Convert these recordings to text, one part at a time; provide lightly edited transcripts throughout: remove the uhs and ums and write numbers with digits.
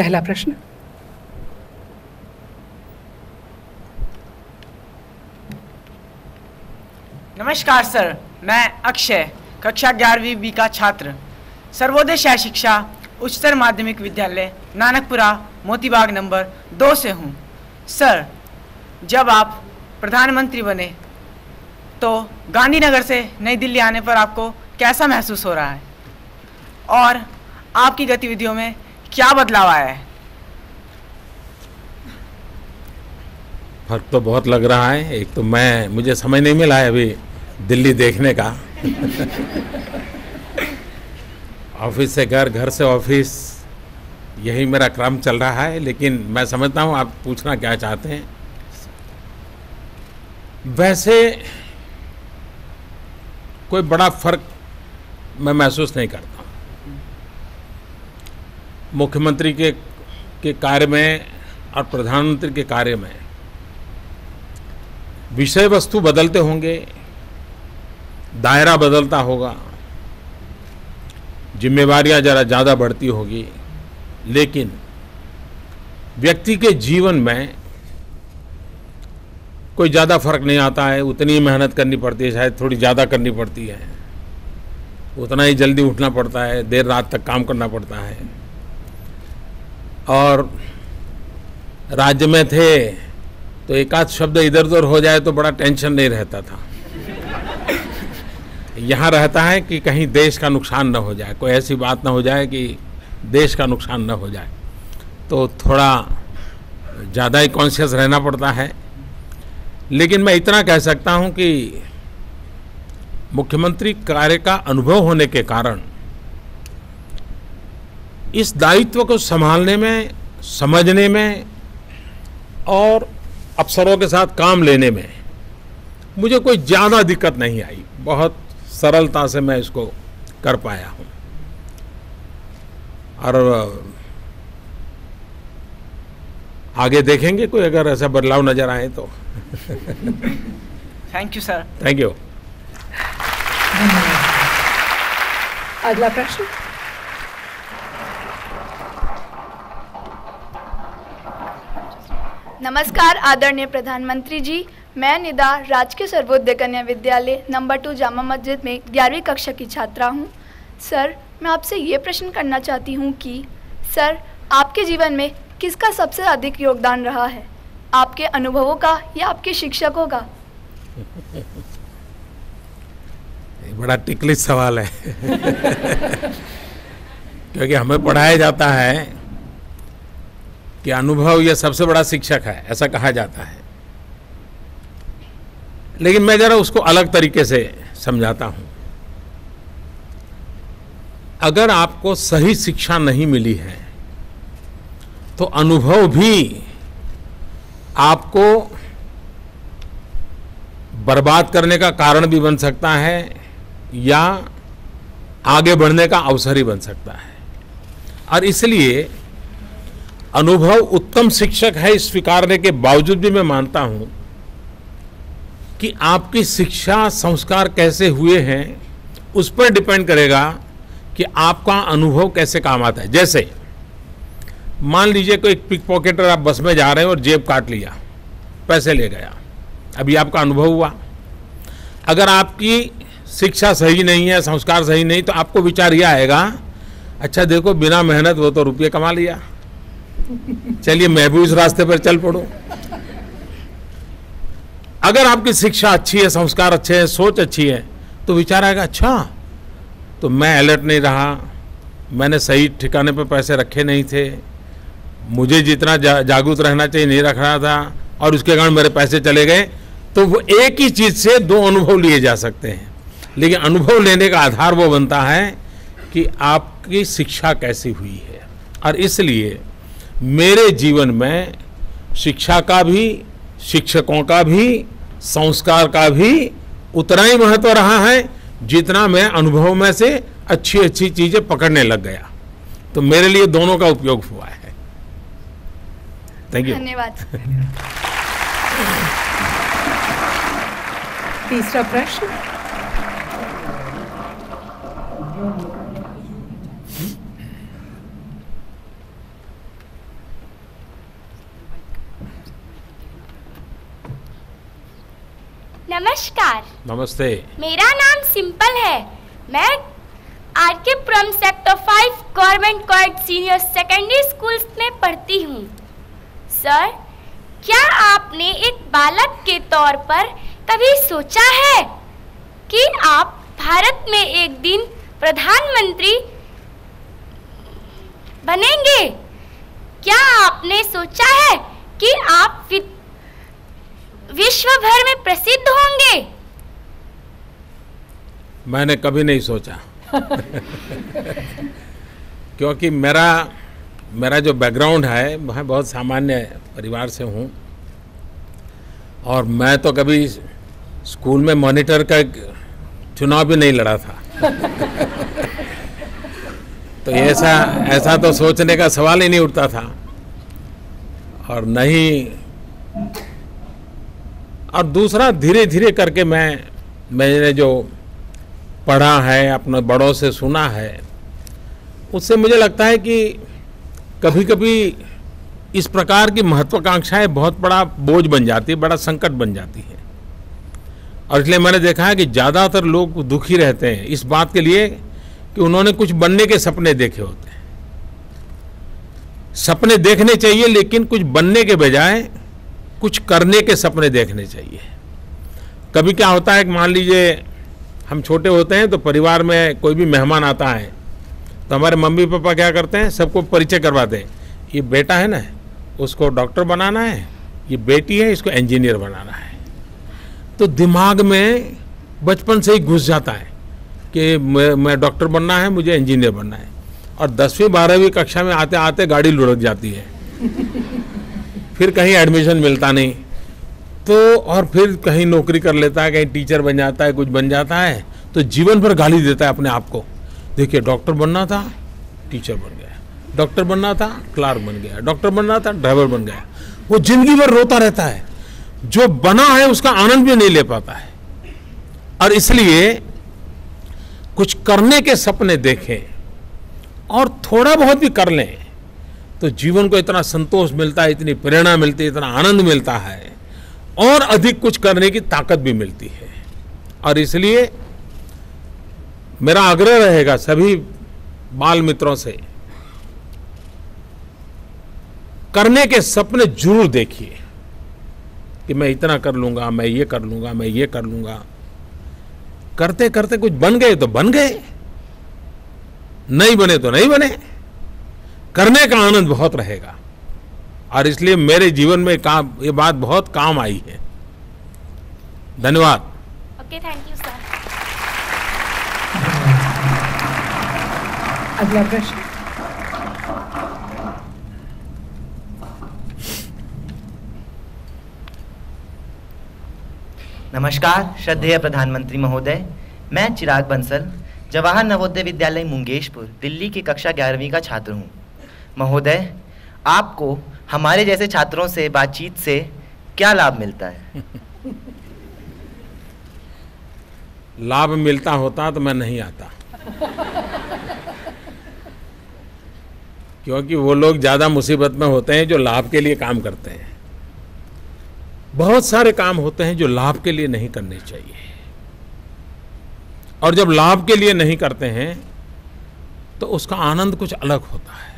पहला प्रश्न। नमस्कार सर, मैं अक्षय, कक्षा 11वीं बी का छात्र, सर्वोदय शहर शिक्षा उच्चतर माध्यमिक विद्यालय नानकपुरा मोतीबाग नंबर 2 से हूँ। सर, जब आप प्रधानमंत्री बने तो गांधीनगर से नई दिल्ली आने पर आपको कैसा महसूस हो रहा है और आपकी गतिविधियों में क्या बदलाव आया है? फर्क तो बहुत लग रहा है। एक तो मुझे समय नहीं मिला है अभी दिल्ली देखने का ऑफिस से घर, घर से ऑफिस, यही मेरा क्रम चल रहा है। लेकिन मैं समझता हूँ आप पूछना क्या चाहते हैं। वैसे कोई बड़ा फर्क मैं महसूस नहीं करता। मुख्यमंत्री के कार्य में और प्रधानमंत्री के कार्य में विषय वस्तु बदलते होंगे, दायरा बदलता होगा, जिम्मेवारियां जरा ज़्यादा बढ़ती होगी, लेकिन व्यक्ति के जीवन में कोई ज़्यादा फर्क नहीं आता है। उतनी ही मेहनत करनी पड़ती है, शायद थोड़ी ज़्यादा करनी पड़ती है, उतना ही जल्दी उठना पड़ता है, देर रात तक काम करना पड़ता है। और राज्य में थे तो एक आध शब्द इधर उधर हो जाए तो बड़ा टेंशन नहीं रहता था। यहाँ रहता है कि कहीं देश का नुकसान न हो जाए, कोई ऐसी बात न हो जाए कि देश का नुकसान न हो जाए, तो थोड़ा ज़्यादा ही कॉन्शियस रहना पड़ता है। लेकिन मैं इतना कह सकता हूँ कि मुख्यमंत्री कार्य का अनुभव होने के कारण इस दायित्व को संभालने में, समझने में और अफसरों के साथ काम लेने में मुझे कोई ज़्यादा दिक्कत नहीं आई। बहुत सरलता से मैं इसको कर पाया हूँ। और आगे देखेंगे कोई अगर ऐसा बदलाव नजर आए तो। Thank you sir. Thank you. अगला प्रश्न। नमस्कार आदरणीय प्रधानमंत्री जी, मैं निदा राजकीय सर्वोदय कन्या विद्यालय नंबर 2 जामा मस्जिद में 11वीं कक्षा की छात्रा हूँ। सर, मैं आपसे ये प्रश्न करना चाहती हूँ कि सर, आपके जीवन में किसका सबसे अधिक योगदान रहा है, आपके अनुभवों का या आपके शिक्षकों का? बड़ा टिकलिश सवाल है क्योंकि हमें पढ़ाया जाता है कि अनुभव ये सबसे बड़ा शिक्षक है, ऐसा कहा जाता है। लेकिन मैं जरा उसको अलग तरीके से समझाता हूं। अगर आपको सही शिक्षा नहीं मिली है तो अनुभव भी आपको बर्बाद करने का कारण भी बन सकता है या आगे बढ़ने का अवसर ही बन सकता है। और इसलिए अनुभव उत्तम शिक्षक है इस स्वीकारने के बावजूद भी मैं मानता हूं कि आपकी शिक्षा संस्कार कैसे हुए हैं उस पर डिपेंड करेगा कि आपका अनुभव कैसे काम आता है। जैसे मान लीजिए कोई पिक पॉकेटर, आप बस में जा रहे हैं और जेब काट लिया, पैसे ले गया, अभी आपका अनुभव हुआ। अगर आपकी शिक्षा सही नहीं है, संस्कार सही नहीं, तो आपको विचार यह आएगा, अच्छा देखो बिना मेहनत वो तो रुपये कमा लिया, चलिए मैं भी उस रास्ते पर चल पड़ूं। अगर आपकी शिक्षा अच्छी है, संस्कार अच्छे हैं, सोच अच्छी है, तो विचार आएगा, अच्छा तो मैं अलर्ट नहीं रहा, मैंने सही ठिकाने पर पैसे रखे नहीं थे, मुझे जितना जागरूक रहना चाहिए नहीं रख रहा था, और उसके कारण मेरे पैसे चले गए। तो वो एक ही चीज से दो अनुभव लिए जा सकते हैं। लेकिन अनुभव लेने का आधार वो बनता है कि आपकी शिक्षा कैसी हुई है। और इसलिए मेरे जीवन में शिक्षा का भी, शिक्षकों का भी, संस्कार का भी उतना ही महत्व रहा है जितना मैं अनुभव में से अच्छी अच्छी चीजें पकड़ने लग गया। तो मेरे लिए दोनों का उपयोग हुआ है। Thank you. धन्यवाद। तीसरा प्रश्न। नमस्कार। नमस्ते। मेरा नाम सिंपल है। मैं RK Puram sector 5 government college senior secondary school में पढ़ती हूँ। सर, क्या आपने एक बालक के तौर पर कभी सोचा है कि आप भारत में एक दिन प्रधानमंत्री बनेंगे? क्या आपने सोचा है कि आप विश्व भर में प्रसिद्ध होंगे? मैंने कभी नहीं सोचा क्योंकि मेरा जो बैकग्राउंड है वह बहुत सामान्य परिवार से हूँ और मैं तो कभी स्कूल में मॉनिटर का चुनाव भी नहीं लड़ा था तो ऐसा तो सोचने का सवाल ही नहीं उठता था। और नहीं, और दूसरा धीरे धीरे करके मैंने जो पढ़ा है, अपने बड़ों से सुना है, उससे मुझे लगता है कि कभी कभी इस प्रकार की महत्वाकांक्षाएं बहुत बड़ा बोझ बन जाती है, बड़ा संकट बन जाती है। और इसलिए मैंने देखा है कि ज़्यादातर लोग दुखी रहते हैं इस बात के लिए कि उन्होंने कुछ बनने के सपने देखे होते हैं। सपने देखने चाहिए, लेकिन कुछ बनने के बजाय कुछ करने के सपने देखने चाहिए। कभी क्या होता है कि मान लीजिए हम छोटे होते हैं तो परिवार में कोई भी मेहमान आता है तो हमारे मम्मी पापा क्या करते हैं, सबको परिचय करवाते हैं। ये बेटा है ना, उसको डॉक्टर बनाना है, ये बेटी है, इसको इंजीनियर बनाना है। तो दिमाग में बचपन से ही घुस जाता है कि मैं डॉक्टर बनना है, मुझे इंजीनियर बनना है। और 10वीं 12वीं कक्षा में आते आते गाड़ी लुढ़क जाती है फिर कहीं एडमिशन मिलता नहीं, तो और फिर कहीं नौकरी कर लेता है, कहीं टीचर बन जाता है, कुछ बन जाता है, तो जीवन भर गाली देता है अपने आप को। देखिए, डॉक्टर बनना था, टीचर बन गया, डॉक्टर बनना था, क्लार्क बन गया, डॉक्टर बनना था, ड्राइवर बन गया। वो जिंदगी भर रोता रहता है, जो बना है उसका आनंद भी नहीं ले पाता है। और इसलिए कुछ करने के सपने देखें और थोड़ा बहुत भी कर लें तो जीवन को इतना संतोष मिलता है, इतनी प्रेरणा मिलती है, इतना आनंद मिलता है और अधिक कुछ करने की ताकत भी मिलती है। और इसलिए मेरा आग्रह रहेगा सभी बाल मित्रों से, करने के सपने जरूर देखिए कि मैं इतना कर लूंगा, मैं ये कर लूंगा, मैं ये कर लूंगा। करते करते कुछ बन गए तो बन गए, नहीं बने तो नहीं बने। करने का आनंद बहुत रहेगा और इसलिए मेरे जीवन में ये बात बहुत काम आई है। धन्यवाद। Okay, thank you sir. अगला प्रश्न। नमस्कार श्रद्धेय प्रधानमंत्री महोदय, मैं चिराग बंसल जवाहर नवोदय विद्यालय मुंगेशपुर दिल्ली की कक्षा 11वीं का छात्र हूँ। महोदय, आपको हमारे जैसे छात्रों से बातचीत से क्या लाभ मिलता है? लाभ मिलता होता तो मैं नहीं आता क्योंकि वो लोग ज़्यादा मुसीबत में होते हैं जो लाभ के लिए काम करते हैं। बहुत सारे काम होते हैं जो लाभ के लिए नहीं करने चाहिए, और जब लाभ के लिए नहीं करते हैं तो उसका आनंद कुछ अलग होता है।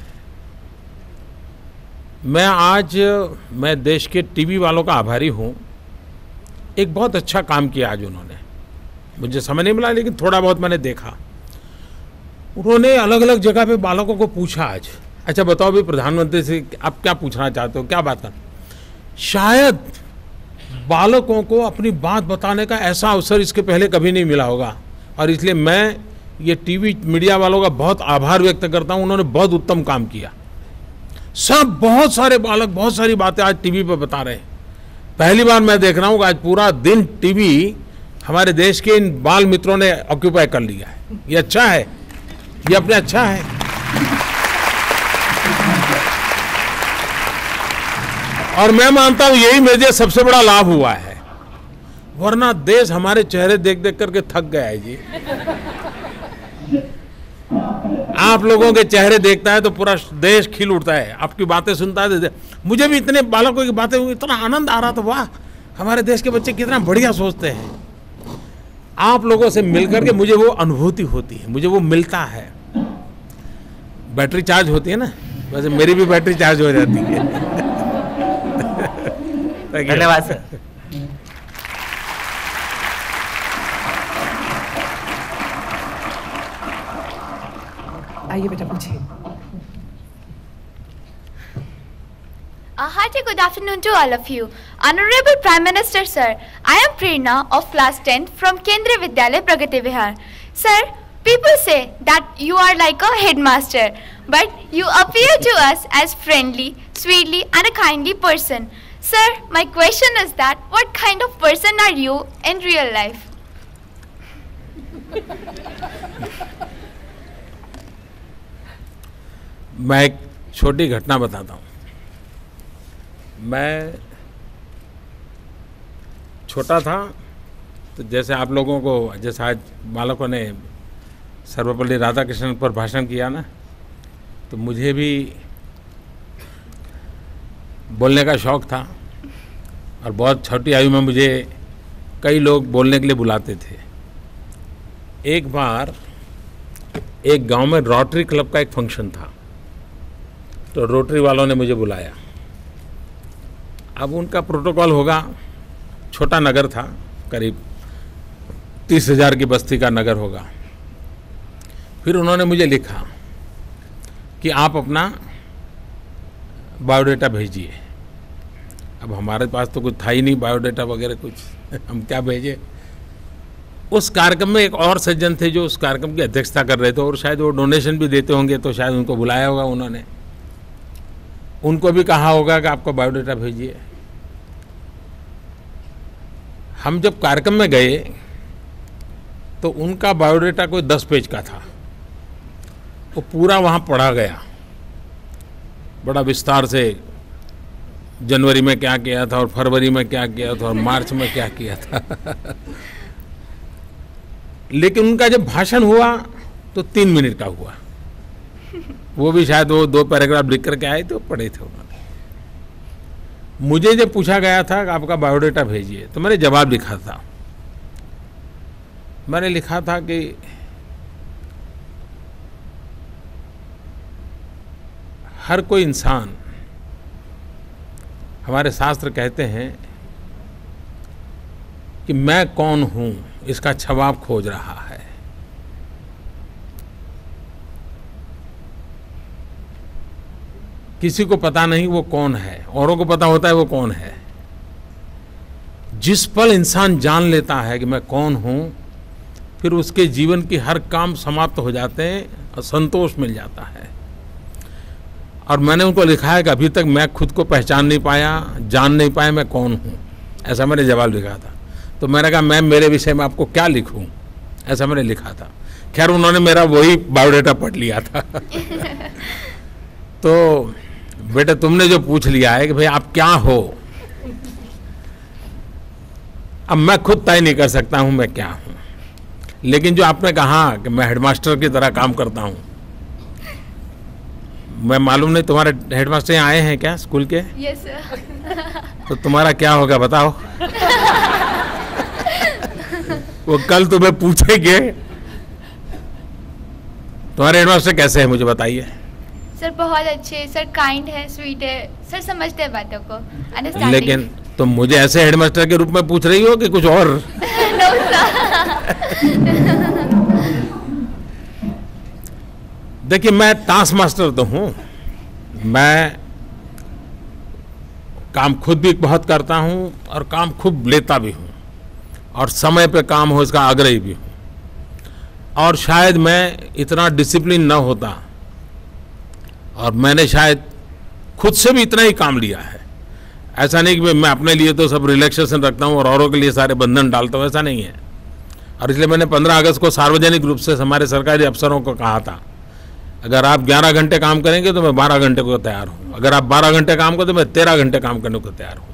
मैं देश के टीवी वालों का आभारी हूँ। एक बहुत अच्छा काम किया आज उन्होंने, मुझे समझ नहीं मिला लेकिन थोड़ा बहुत मैंने देखा। उन्होंने अलग अलग जगह पे बालकों को पूछा आज, अच्छा बताओ भी प्रधानमंत्री से आप क्या पूछना चाहते हो, क्या बात है। शायद बालकों को अपनी बात बताने का ऐसा अवसर इसके पहले कभी नहीं मिला होगा, और इसलिए मैं ये टीवी मीडिया वालों का बहुत आभार व्यक्त करता हूँ। उन्होंने बहुत उत्तम काम किया। सब बहुत सारे बालक बहुत सारी बातें आज टीवी पर बता रहे हैं। पहली बार मैं देख रहा हूँ कि आज पूरा दिन टीवी हमारे देश के इन बाल मित्रों ने ऑक्यूपाई कर लिया है। ये अच्छा है, ये अपने अच्छा है। और मैं मानता हूँ यही मुझे सबसे बड़ा लाभ हुआ है, वरना देश हमारे चेहरे देख देख करके थक गया है जी। आप लोगों के चेहरे देखता है तो पूरा देश खिल उठता है, आपकी बातें सुनता है। मुझे भी इतने बालकों की बातें इतना आनंद आ रहा था, वाह हमारे देश के बच्चे कितना बढ़िया सोचते हैं। आप लोगों से मिलकर के मुझे वो अनुभूति होती है, मुझे वो मिलता है। बैटरी चार्ज होती है ना, वैसे मेरी भी बैटरी चार्ज हो जाती है। धन्यवाद सर। आइए बेटा पूछिए। A hearty good afternoon to all of you. Honorable Prime Minister Sir, I am Prerna of class 10 from Kendriya Vidyalaya Pragati Vihar. Sir, people say that you are like a headmaster, but you appear to us as friendly, sweetly and a kindly person. Sir, my question is that what kind of person are you in real life? मैं एक छोटी घटना बताता हूँ। मैं छोटा था तो जैसे आप लोगों को, जैसे आज बालकों ने सर्वपल्ली राधाकृष्णन पर भाषण किया ना, तो मुझे भी बोलने का शौक़ था और बहुत छोटी आयु में मुझे कई लोग बोलने के लिए बुलाते थे। एक बार एक गांव में रोटरी क्लब का एक फंक्शन था, तो रोटरी वालों ने मुझे बुलाया। अब उनका प्रोटोकॉल होगा, छोटा नगर था, करीब 30,000 की बस्ती का नगर होगा। फिर उन्होंने मुझे लिखा कि आप अपना बायोडाटा भेजिए। अब हमारे पास तो कुछ था ही नहीं बायोडाटा वगैरह कुछ, हम क्या भेजें। उस कार्यक्रम में एक और सज्जन थे जो उस कार्यक्रम की अध्यक्षता कर रहे थे और शायद वो डोनेशन भी देते होंगे, तो शायद उनको बुलाया होगा उन्होंने। उनको भी कहा होगा कि आपको बायोडाटा भेजिए। हम जब कार्यक्रम में गए तो उनका बायोडाटा कोई 10 पेज का था, वो पूरा वहाँ पढ़ा गया बड़ा विस्तार से। जनवरी में क्या किया था और फरवरी में क्या किया था और मार्च में क्या किया था। लेकिन उनका जब भाषण हुआ तो 3 मिनट का हुआ, वो भी शायद वो 2 पैराग्राफ लिख करके आए थे, पढ़े थे उन्होंने। मुझे जब पूछा गया था कि आपका बायोडाटा भेजिए, तो मैंने जवाब लिखा था। मैंने लिखा था कि हर कोई इंसान, हमारे शास्त्र कहते हैं कि मैं कौन हूं इसका जवाब खोज रहा है। किसी को पता नहीं वो कौन है, औरों को पता होता है वो कौन है। जिस पल इंसान जान लेता है कि मैं कौन हूं, फिर उसके जीवन की हर काम समाप्त हो जाते हैं और संतोष मिल जाता है। और मैंने उनको लिखा है कि अभी तक मैं खुद को पहचान नहीं पाया, जान नहीं पाया मैं कौन हूं, ऐसा मैंने जवाब लिखा था। तो मैंने कहा मैं मेरे विषय में आपको क्या लिखूं, ऐसा मैंने लिखा था। खैर उन्होंने मेरा वही बायोडाटा पढ़ लिया था। तो बेटे तुमने जो पूछ लिया है कि भाई आप क्या हो, अब मैं खुद तय नहीं कर सकता हूं मैं क्या हूं। लेकिन जो आपने कहा कि मैं हेडमास्टर की तरह काम करता हूं, मैं मालूम नहीं तुम्हारे हेडमास्टर यहाँ आए हैं क्या स्कूल के? Yes sir. तो तुम्हारा क्या होगा बताओ? वो कल तुम्हें पूछेंगे तुम्हारे हेडमास्टर कैसे हैं, मुझे बताइए। सर बहुत अच्छे, सर काइंड है, स्वीट है, सर समझते हैं बातों को, अंडरस्टैंडिंग। लेकिन तुम मुझे ऐसे हेडमास्टर के रूप में पूछ रही हो कि कुछ और? No sir. देखिए मैं टास्क मास्टर तो हूँ, मैं काम खुद भी बहुत करता हूँ और काम खूब लेता भी हूँ और समय पे काम हो इसका आग्रही भी हूँ। और शायद मैं इतना डिसिप्लिन न होता और मैंने शायद खुद से भी इतना ही काम लिया है। ऐसा नहीं कि मैं अपने लिए तो सब रिलैक्सेशन रखता हूँ और औरों के लिए सारे बंधन डालता हूँ, ऐसा नहीं है। और इसलिए मैंने 15 अगस्त को सार्वजनिक रूप से हमारे सरकारी अफसरों को कहा था, अगर आप 11 घंटे काम करेंगे तो मैं 12 घंटे को तैयार हूँ, अगर आप 12 घंटे काम करें तो मैं 13 घंटे काम करने को तैयार हूँ।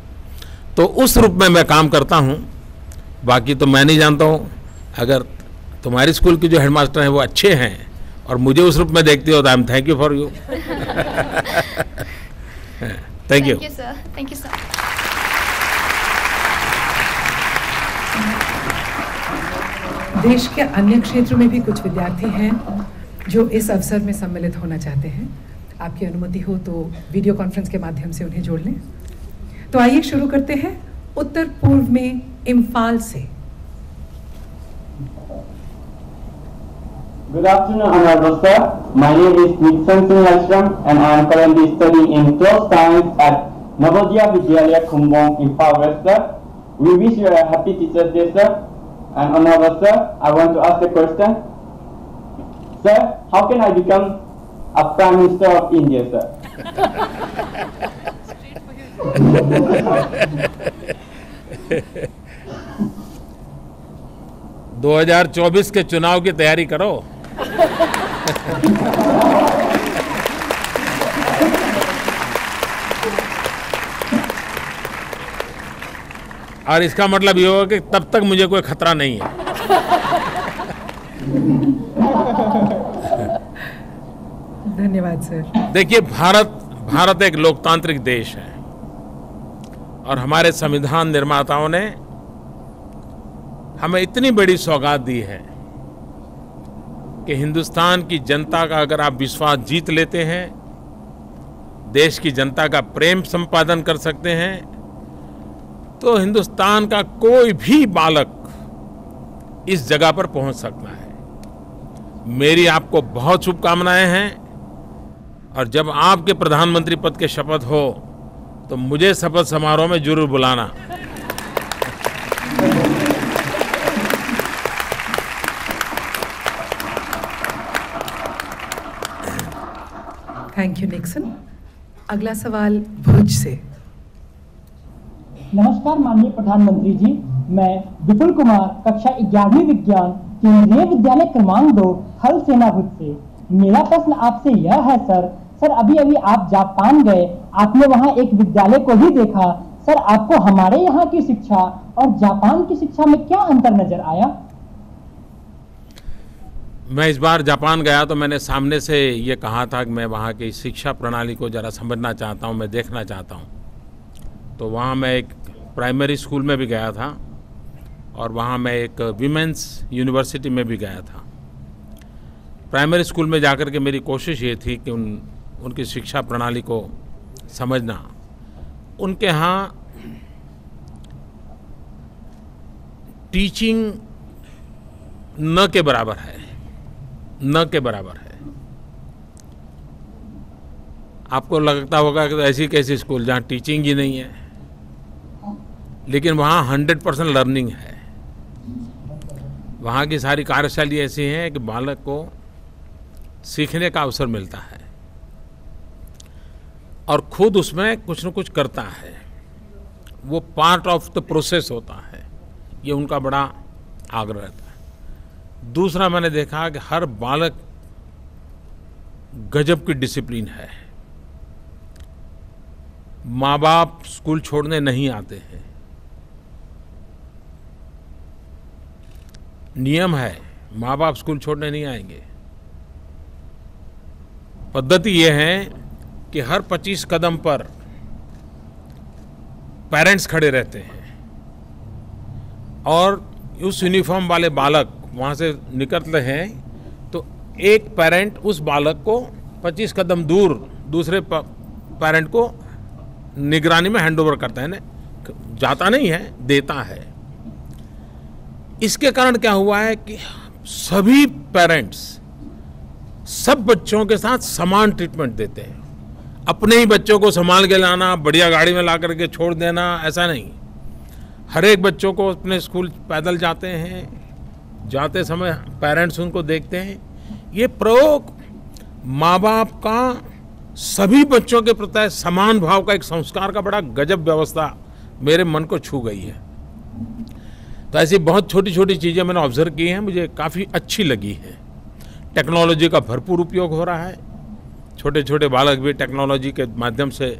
तो उस रूप में मैं काम करता हूँ। बाकी तो मैं नहीं जानता हूँ, अगर तुम्हारी स्कूल के जो हेडमास्टर हैं वो अच्छे हैं और मुझे उस रूप में देखते हो तो I am thank you for you. Thank you sir, thank you sir. देश के अन्य क्षेत्रों में भी कुछ विद्यार्थी हैं जो इस अवसर में सम्मिलित होना चाहते हैं। आपकी अनुमति हो तो वीडियो कॉन्फ्रेंस के माध्यम से उन्हें जोड़ लें। तो आइए शुरू करते हैं उत्तर पूर्व में इम्फाल से। Good afternoon, Honorable Sir. My name is Nixon Singh Ashram and I am currently studying in 12th science at Navodaya Vidyalaya Khumbong, Imphal West, sir. We wish you a happy Teachers' Day, sir. And Honorable Sir, I want to ask a question. Sir, how can I become a Prime Minister of India, sir? 2024 के चुनाव की तैयारी करो। और इसका मतलब ये होगा कि तब तक मुझे कोई खतरा नहीं है। धन्यवाद सर। देखिए, भारत एक लोकतांत्रिक देश है और हमारे संविधान निर्माताओं ने हमें इतनी बड़ी सौगात दी है कि हिंदुस्तान की जनता का अगर आप विश्वास जीत लेते हैं, देश की जनता का प्रेम संपादन कर सकते हैं, तो हिंदुस्तान का कोई भी बालक इस जगह पर पहुंच सकता है। मेरी आपको बहुत शुभकामनाएं हैं और जब आपके प्रधानमंत्री पद के शपथ हो तो मुझे शपथ समारोह में जरूर बुलाना। Thank you Nixon. अगला सवाल भुज से। नमस्कार माननीय प्रधानमंत्री जी, मैं विपुल कुमार कक्षा 11वीं विज्ञान केंद्रीय विद्यालय क्रमांक 2 थल सेना भुज से। मेरा प्रश्न आपसे यह है सर अभी आप जापान गए, आपने वहां एक विद्यालय को भी देखा। सर, आपको हमारे यहाँ की शिक्षा और जापान की शिक्षा में क्या अंतर नजर आया? मैं इस बार जापान गया तो मैंने सामने से ये कहा था कि मैं वहाँ की शिक्षा प्रणाली को ज़रा समझना चाहता हूँ, मैं देखना चाहता हूँ। तो वहाँ मैं एक प्राइमरी स्कूल में भी गया था और वहाँ मैं एक विमेंस यूनिवर्सिटी में भी गया था। प्राइमरी स्कूल में जाकर के मेरी कोशिश ये थी कि उनकी शिक्षा प्रणाली को समझना। उनके यहाँ टीचिंग न के बराबर है, न के बराबर है। आपको लगता होगा कि ऐसी कैसी स्कूल जहाँ टीचिंग ही नहीं है, लेकिन वहाँ 100% लर्निंग है। वहाँ की सारी कार्यशैली ऐसी है कि बालक को सीखने का अवसर मिलता है और खुद उसमें कुछ न कुछ करता है। वो पार्ट ऑफ द प्रोसेस होता है, ये उनका बड़ा आग्रह रहता है। दूसरा, मैंने देखा कि हर बालक गजब की डिसिप्लिन है। माँ बाप स्कूल छोड़ने नहीं आते हैं, नियम है, माँ बाप स्कूल छोड़ने नहीं आएंगे। पद्धति ये है कि हर 25 कदम पर पेरेंट्स खड़े रहते हैं और उस यूनिफॉर्म वाले बालक वहाँ से निकलते हैं तो एक पेरेंट उस बालक को 25 कदम दूर दूसरे पेरेंट को निगरानी में हैंड ओवर करता है, जाता नहीं है, देता है। इसके कारण क्या हुआ है कि सभी पेरेंट्स सब बच्चों के साथ समान ट्रीटमेंट देते हैं। अपने ही बच्चों को संभाल के लाना, बढ़िया गाड़ी में ला करके छोड़ देना, ऐसा नहीं। हर एक बच्चों को अपने स्कूल पैदल जाते हैं, जाते समय पेरेंट्स उनको देखते हैं। ये प्रयोग माँ बाप का सभी बच्चों के प्रति समान भाव का एक संस्कार का बड़ा गजब व्यवस्था मेरे मन को छू गई है। तो ऐसी बहुत छोटी छोटी चीज़ें मैंने ऑब्जर्व की हैं, मुझे काफ़ी अच्छी लगी है। टेक्नोलॉजी का भरपूर उपयोग हो रहा है, छोटे छोटे बालक भी टेक्नोलॉजी के माध्यम से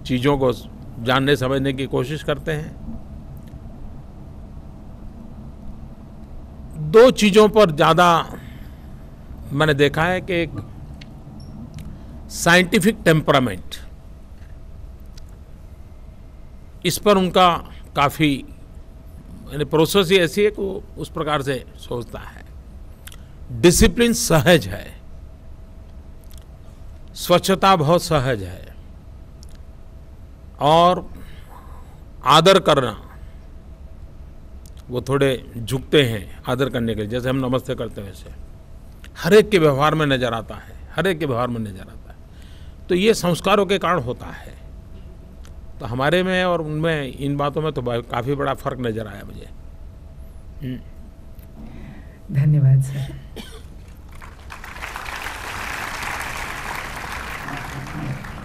चीज़ों को जानने समझने की कोशिश करते हैं। दो चीज़ों पर ज़्यादा मैंने देखा है कि एक साइंटिफिक टेम्परामेंट, इस पर उनका काफ़ी यानी प्रोसेस ही ऐसी है कि वो उस प्रकार से सोचता है। डिसिप्लिन सहज है, स्वच्छता बहुत सहज है, और आदर करना, वो थोड़े झुकते हैं आदर करने के लिए, जैसे हम नमस्ते करते हैं वैसे हर एक के व्यवहार में नजर आता है, हर एक के व्यवहार में नजर आता है। तो ये संस्कारों के कारण होता है। तो हमारे में और उनमें इन बातों में तो काफ़ी बड़ा फर्क नजर आया मुझे। धन्यवाद सर।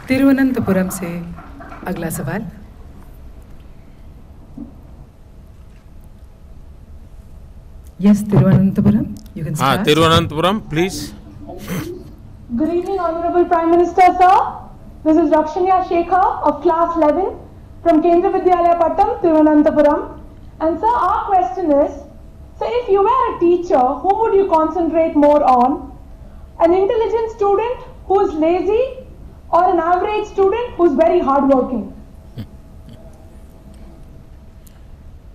तिरुवनंतपुरम से अगला सवाल। Yes, Thiruvananthapuram, you can start. हाँ, Thiruvananthapuram please. Good evening, Honorable Prime Minister, sir. This is Rakshanya Shekhar of Class 11 from Kendra Vidyalaya Pattam, Thiruvananthapuram. And sir, our question is, so if you were a teacher, whom would you concentrate more on? An intelligent student who is lazy or an average student who is very hardworking?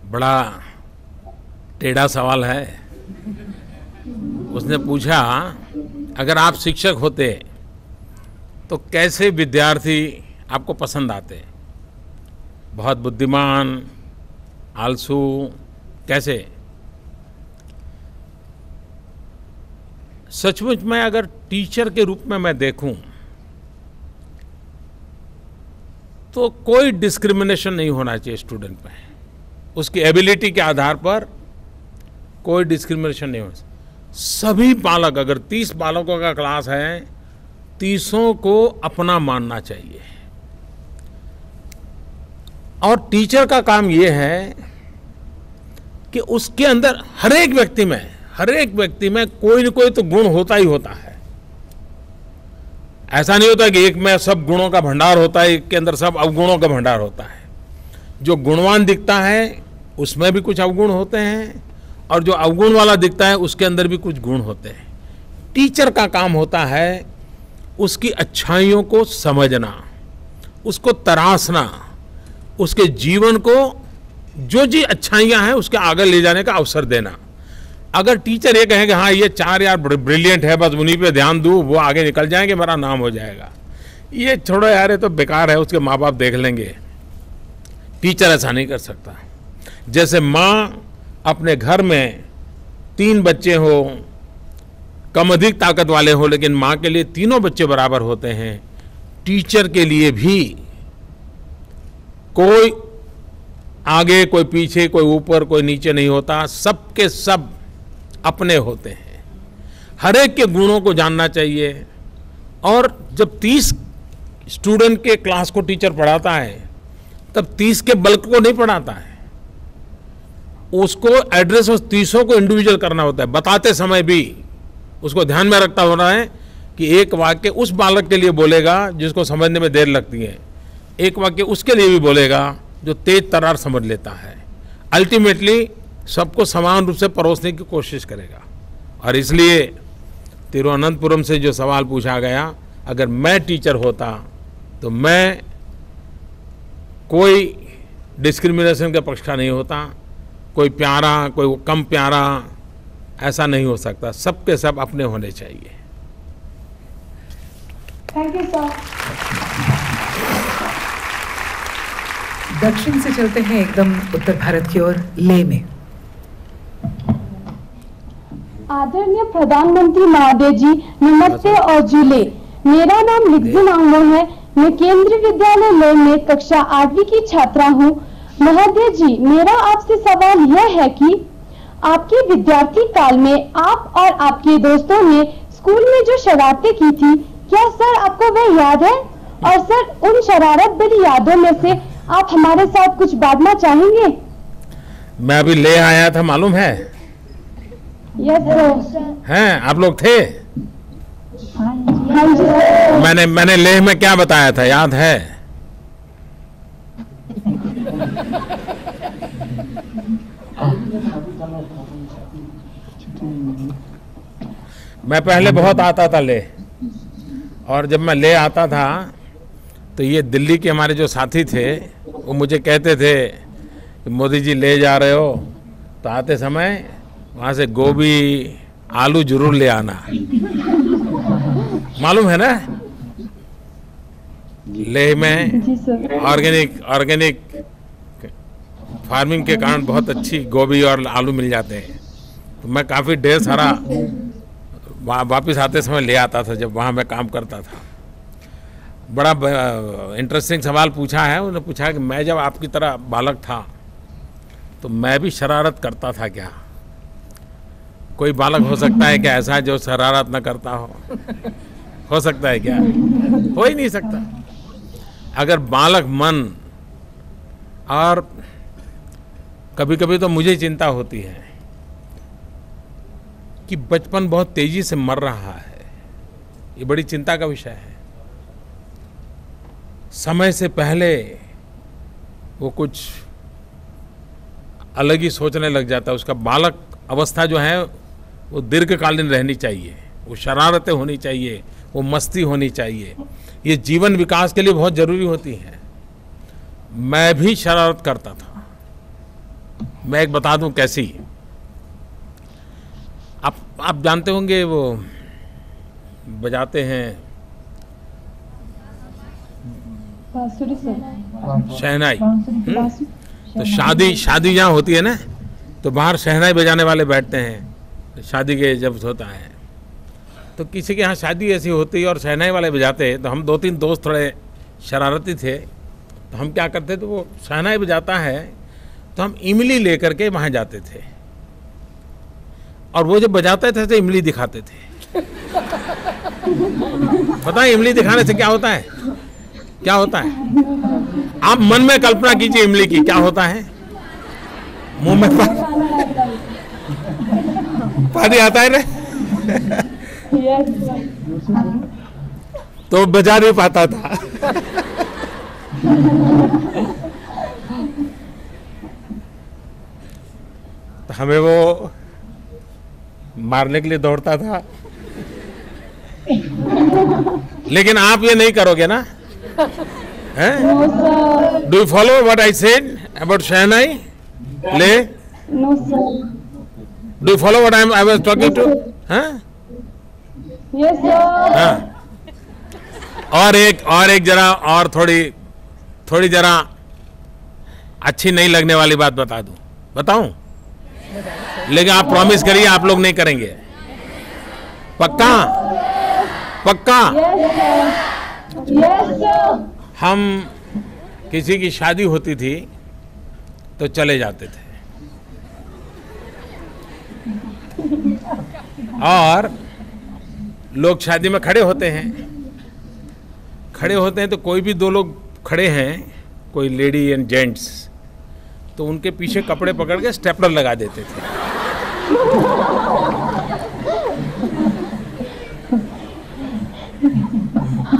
बड़ा टेढ़ा सवाल है। उसने पूछा अगर आप शिक्षक होते तो कैसे विद्यार्थी आपको पसंद आते? बहुत बुद्धिमान, आलसू, कैसे? सचमुच में अगर टीचर के रूप में मैं देखूं तो कोई डिस्क्रिमिनेशन नहीं होना चाहिए स्टूडेंट में। उसकी एबिलिटी के आधार पर कोई डिस्क्रिमिनेशन नहीं होना। सभी बालक, अगर 30 बालकों का क्लास है, 30 को अपना मानना चाहिए। और टीचर का काम यह है कि उसके अंदर हर एक व्यक्ति में कोई न कोई तो गुण होता ही होता है। ऐसा नहीं होता कि एक में सब गुणों का भंडार होता है, एक के अंदर सब अवगुणों का भंडार होता है। जो गुणवान दिखता है उसमें भी कुछ अवगुण होते हैं, और जो अवगुण वाला दिखता है उसके अंदर भी कुछ गुण होते हैं। टीचर का काम होता है उसकी अच्छाइयों को समझना, उसको तराशना, उसके जीवन को जो जी अच्छाइयाँ हैं उसके आगे ले जाने का अवसर देना। अगर टीचर ये कहे कि हाँ ये 4 यार ब्रिलियंट है, बस उन्हीं पे ध्यान दूँ, वो आगे निकल जाएंगे, मेरा नाम हो जाएगा, ये छोड़ो यार, ये तो बेकार है, उसके माँ बाप देख लेंगे। टीचर ऐसा नहीं कर सकता। जैसे माँ अपने घर में 3 बच्चे हो, कम अधिक ताकत वाले हो, लेकिन माँ के लिए तीनों बच्चे बराबर होते हैं, टीचर के लिए भी कोई आगे, कोई पीछे, कोई ऊपर, कोई नीचे नहीं होता। सबके सब अपने होते हैं। हर एक के गुणों को जानना चाहिए। और जब 30 स्टूडेंट के क्लास को टीचर पढ़ाता है तब 30 के बल्क को नहीं पढ़ाता है, उसको एड्रेस उस 30 को इंडिविजुअल करना होता है। बताते समय भी उसको ध्यान में रखता होना है कि एक वाक्य उस बालक के लिए बोलेगा जिसको समझने में देर लगती है, एक वाक्य उसके लिए भी बोलेगा जो तेज तर्रार समझ लेता है। अल्टीमेटली सबको समान रूप से परोसने की कोशिश करेगा। और इसलिए तिरुवनंतपुरम से जो सवाल पूछा गया, अगर मैं टीचर होता तो मैं कोई डिस्क्रिमिनेशन के पक्ष का नहीं होता। कोई प्यारा, कोई कम प्यारा, ऐसा नहीं हो सकता। सबके सब अपने होने चाहिए। Thank you sir. दक्षिण से चलते हैं एकदम उत्तर भारत की ओर, लेह में। आदरणीय प्रधानमंत्री महोदय जी, नमस्ते और जुले। मेरा नाम लिग्जिन आंगो है। मैं केंद्रीय विद्यालय लेह में कक्षा 8वीं की छात्रा हूँ। महोदय जी, मेरा आपसे सवाल यह है कि आपके विद्यार्थी काल में आप और आपके दोस्तों ने स्कूल में जो शरारतें की थी, क्या सर आपको वह याद है? और सर, उन शरारत भरी यादों में से आप हमारे साथ कुछ बांटना चाहेंगे? मैं अभी ले आया था, मालूम है? Yes sir. हैं, आप लोग थे? हाँ जी। मैंने लेह में क्या बताया था, याद है? मैं पहले बहुत आता था ले, और जब मैं ले आता था तो ये दिल्ली के हमारे जो साथी थे वो मुझे कहते थे कि मोदी जी ले जा रहे हो, तो आते समय वहाँ से गोभी आलू जरूर ले आना, मालूम है ना? लेह में ऑर्गेनिक फार्मिंग के कारण बहुत अच्छी गोभी और आलू मिल जाते हैं। तो मैं काफ़ी ढेर सारा वापस आते समय ले आता था जब वहाँ मैं काम करता था। बड़ा इंटरेस्टिंग सवाल पूछा है उन्होंने, पूछा कि मैं जब आपकी तरह बालक था तो मैं भी शरारत करता था क्या? कोई बालक हो सकता है क्या ऐसा जो शरारत न करता हो सकता है क्या? हो ही नहीं सकता। अगर बालक मन, और कभी कभी तो मुझे चिंता होती है कि बचपन बहुत तेजी से मर रहा है, ये बड़ी चिंता का विषय है। समय से पहले वो कुछ अलग ही सोचने लग जाता है। उसका बालक अवस्था जो है वो दीर्घकालीन रहनी चाहिए, वो शरारतें होनी चाहिए, वो मस्ती होनी चाहिए, ये जीवन विकास के लिए बहुत जरूरी होती है। मैं भी शरारत करता था। मैं एक बता दूं कैसी। आप जानते होंगे वो बजाते हैं शहनाई। तो शादी जहाँ होती है ना तो बाहर शहनाई बजाने वाले बैठते हैं। शादी के जब होता है तो किसी के यहाँ शादी ऐसी होती और शहनाई वाले बजाते, तो हम 2-3 दोस्त थोड़े शरारती थे, तो हम क्या करते, तो वो शहनाई बजाता है तो हम इमली लेकर के वहाँ जाते थे और वो जब बजाते थे तो इमली दिखाते थे। पता है इमली दिखाने से क्या होता है? क्या होता है? आप मन में कल्पना कीजिए इमली की, क्या होता है? मुंह में पानी आता है ना तो बजा नहीं पाता था। तो हमें वो मारने के लिए दौड़ता था। लेकिन आप ये नहीं करोगे ना? Do you follow what I said about shehnai? ले, No, sir. Do you follow what I was talking to? Yes, sir. हाँ। और एक जरा और थोड़ी जरा अच्छी नहीं लगने वाली बात बता दूं, बताऊं? लेकिन आप प्रॉमिस करिए आप लोग नहीं करेंगे, पक्का? पक्का? Yes, sir. हम किसी की शादी होती थी तो चले जाते थे और लोग शादी में खड़े होते हैं तो कोई भी 2 लोग खड़े हैं, कोई लेडी एंड जेंट्स, तो उनके पीछे कपड़े पकड़ के स्टेपलर लगा देते थे।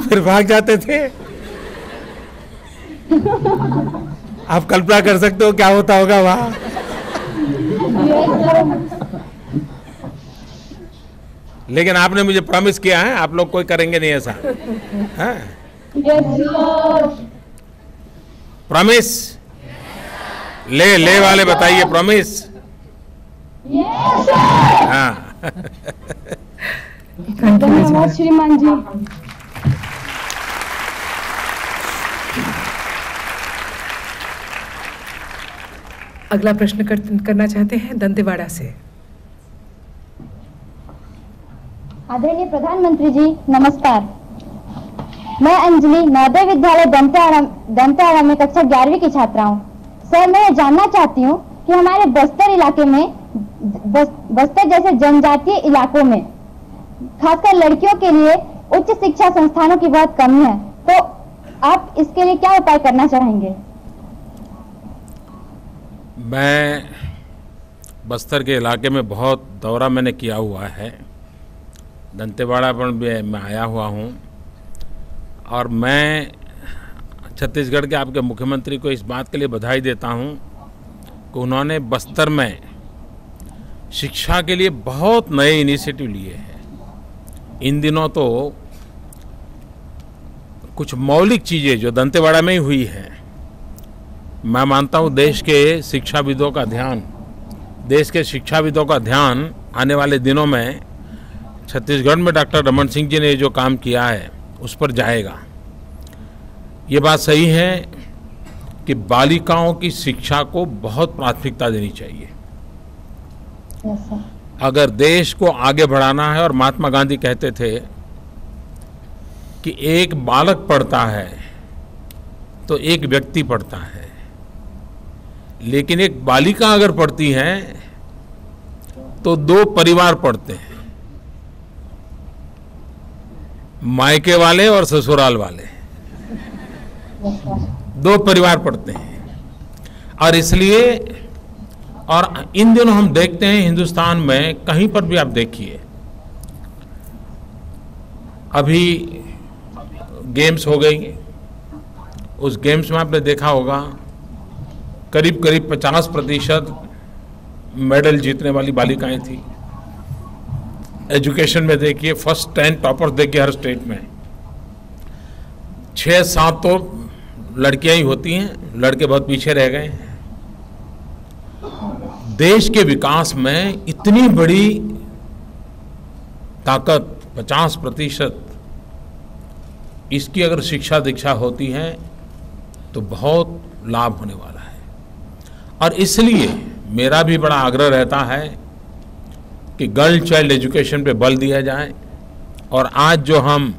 फिर भाग जाते थे। आप कल्पना कर सकते हो क्या होता होगा वहां। लेकिन आपने मुझे प्रॉमिस किया है आप लोग कोई करेंगे नहीं ऐसा, हाँ? प्रॉमिस? ले वाले बताइए प्रॉमिस। हाँ। धन्यवाद श्रीमान जी। अगला प्रश्न करना चाहते हैं दंतेवाड़ा से। आदरणीय प्रधानमंत्री जी नमस्कार। मैं अंजलि नवोदय विद्यालय दंतेवाड़ा में कक्षा 11वीं की छात्रा हूँ। सर मैं ये जानना चाहती हूँ कि हमारे बस्तर इलाके में बस्तर जैसे जनजातीय इलाकों में खासकर लड़कियों के लिए उच्च शिक्षा संस्थानों की बहुत कमी है, तो आप इसके लिए क्या उपाय करना चाहेंगे? मैं बस्तर के इलाके में बहुत दौरा मैंने किया हुआ है, दंतेवाड़ा पर भी मैं आया हुआ हूँ और मैं छत्तीसगढ़ के आपके मुख्यमंत्री को इस बात के लिए बधाई देता हूँ कि उन्होंने बस्तर में शिक्षा के लिए बहुत नए इनिशिएटिव लिए हैं। इन दिनों तो कुछ मौलिक चीज़ें जो दंतेवाड़ा में ही हुई हैं, मैं मानता हूँ देश के शिक्षाविदों का ध्यान देश के शिक्षाविदों का ध्यान आने वाले दिनों में छत्तीसगढ़ में डॉक्टर रमन सिंह जी ने जो काम किया है उस पर जाएगा। ये बात सही है कि बालिकाओं की शिक्षा को बहुत प्राथमिकता देनी चाहिए। अगर देश को आगे बढ़ाना है, और महात्मा गांधी कहते थे कि एक बालक पढ़ता है तो एक व्यक्ति पढ़ता है, लेकिन एक बालिका अगर पढ़ती है तो 2 परिवार पढ़ते हैं, मायके वाले और ससुराल वाले, 2 परिवार पढ़ते हैं। और इसलिए, और इन दिनों हम देखते हैं हिंदुस्तान में कहीं पर भी आप देखिए, अभी गेम्स हो गई, उस गेम्स में आपने देखा होगा करीब करीब 50% मेडल जीतने वाली बालिकाएं थी। एजुकेशन में देखिए फर्स्ट 10 टॉपर्स देखिए हर स्टेट में, 6-7 तो लड़कियां ही होती हैं, लड़के बहुत पीछे रह गए हैं। देश के विकास में इतनी बड़ी ताकत 50%, इसकी अगर शिक्षा दीक्षा होती है तो बहुत लाभ होने वाला है। और इसलिए मेरा भी बड़ा आग्रह रहता है कि गर्ल चाइल्ड एजुकेशन पे बल दिया जाए। और आज जो हम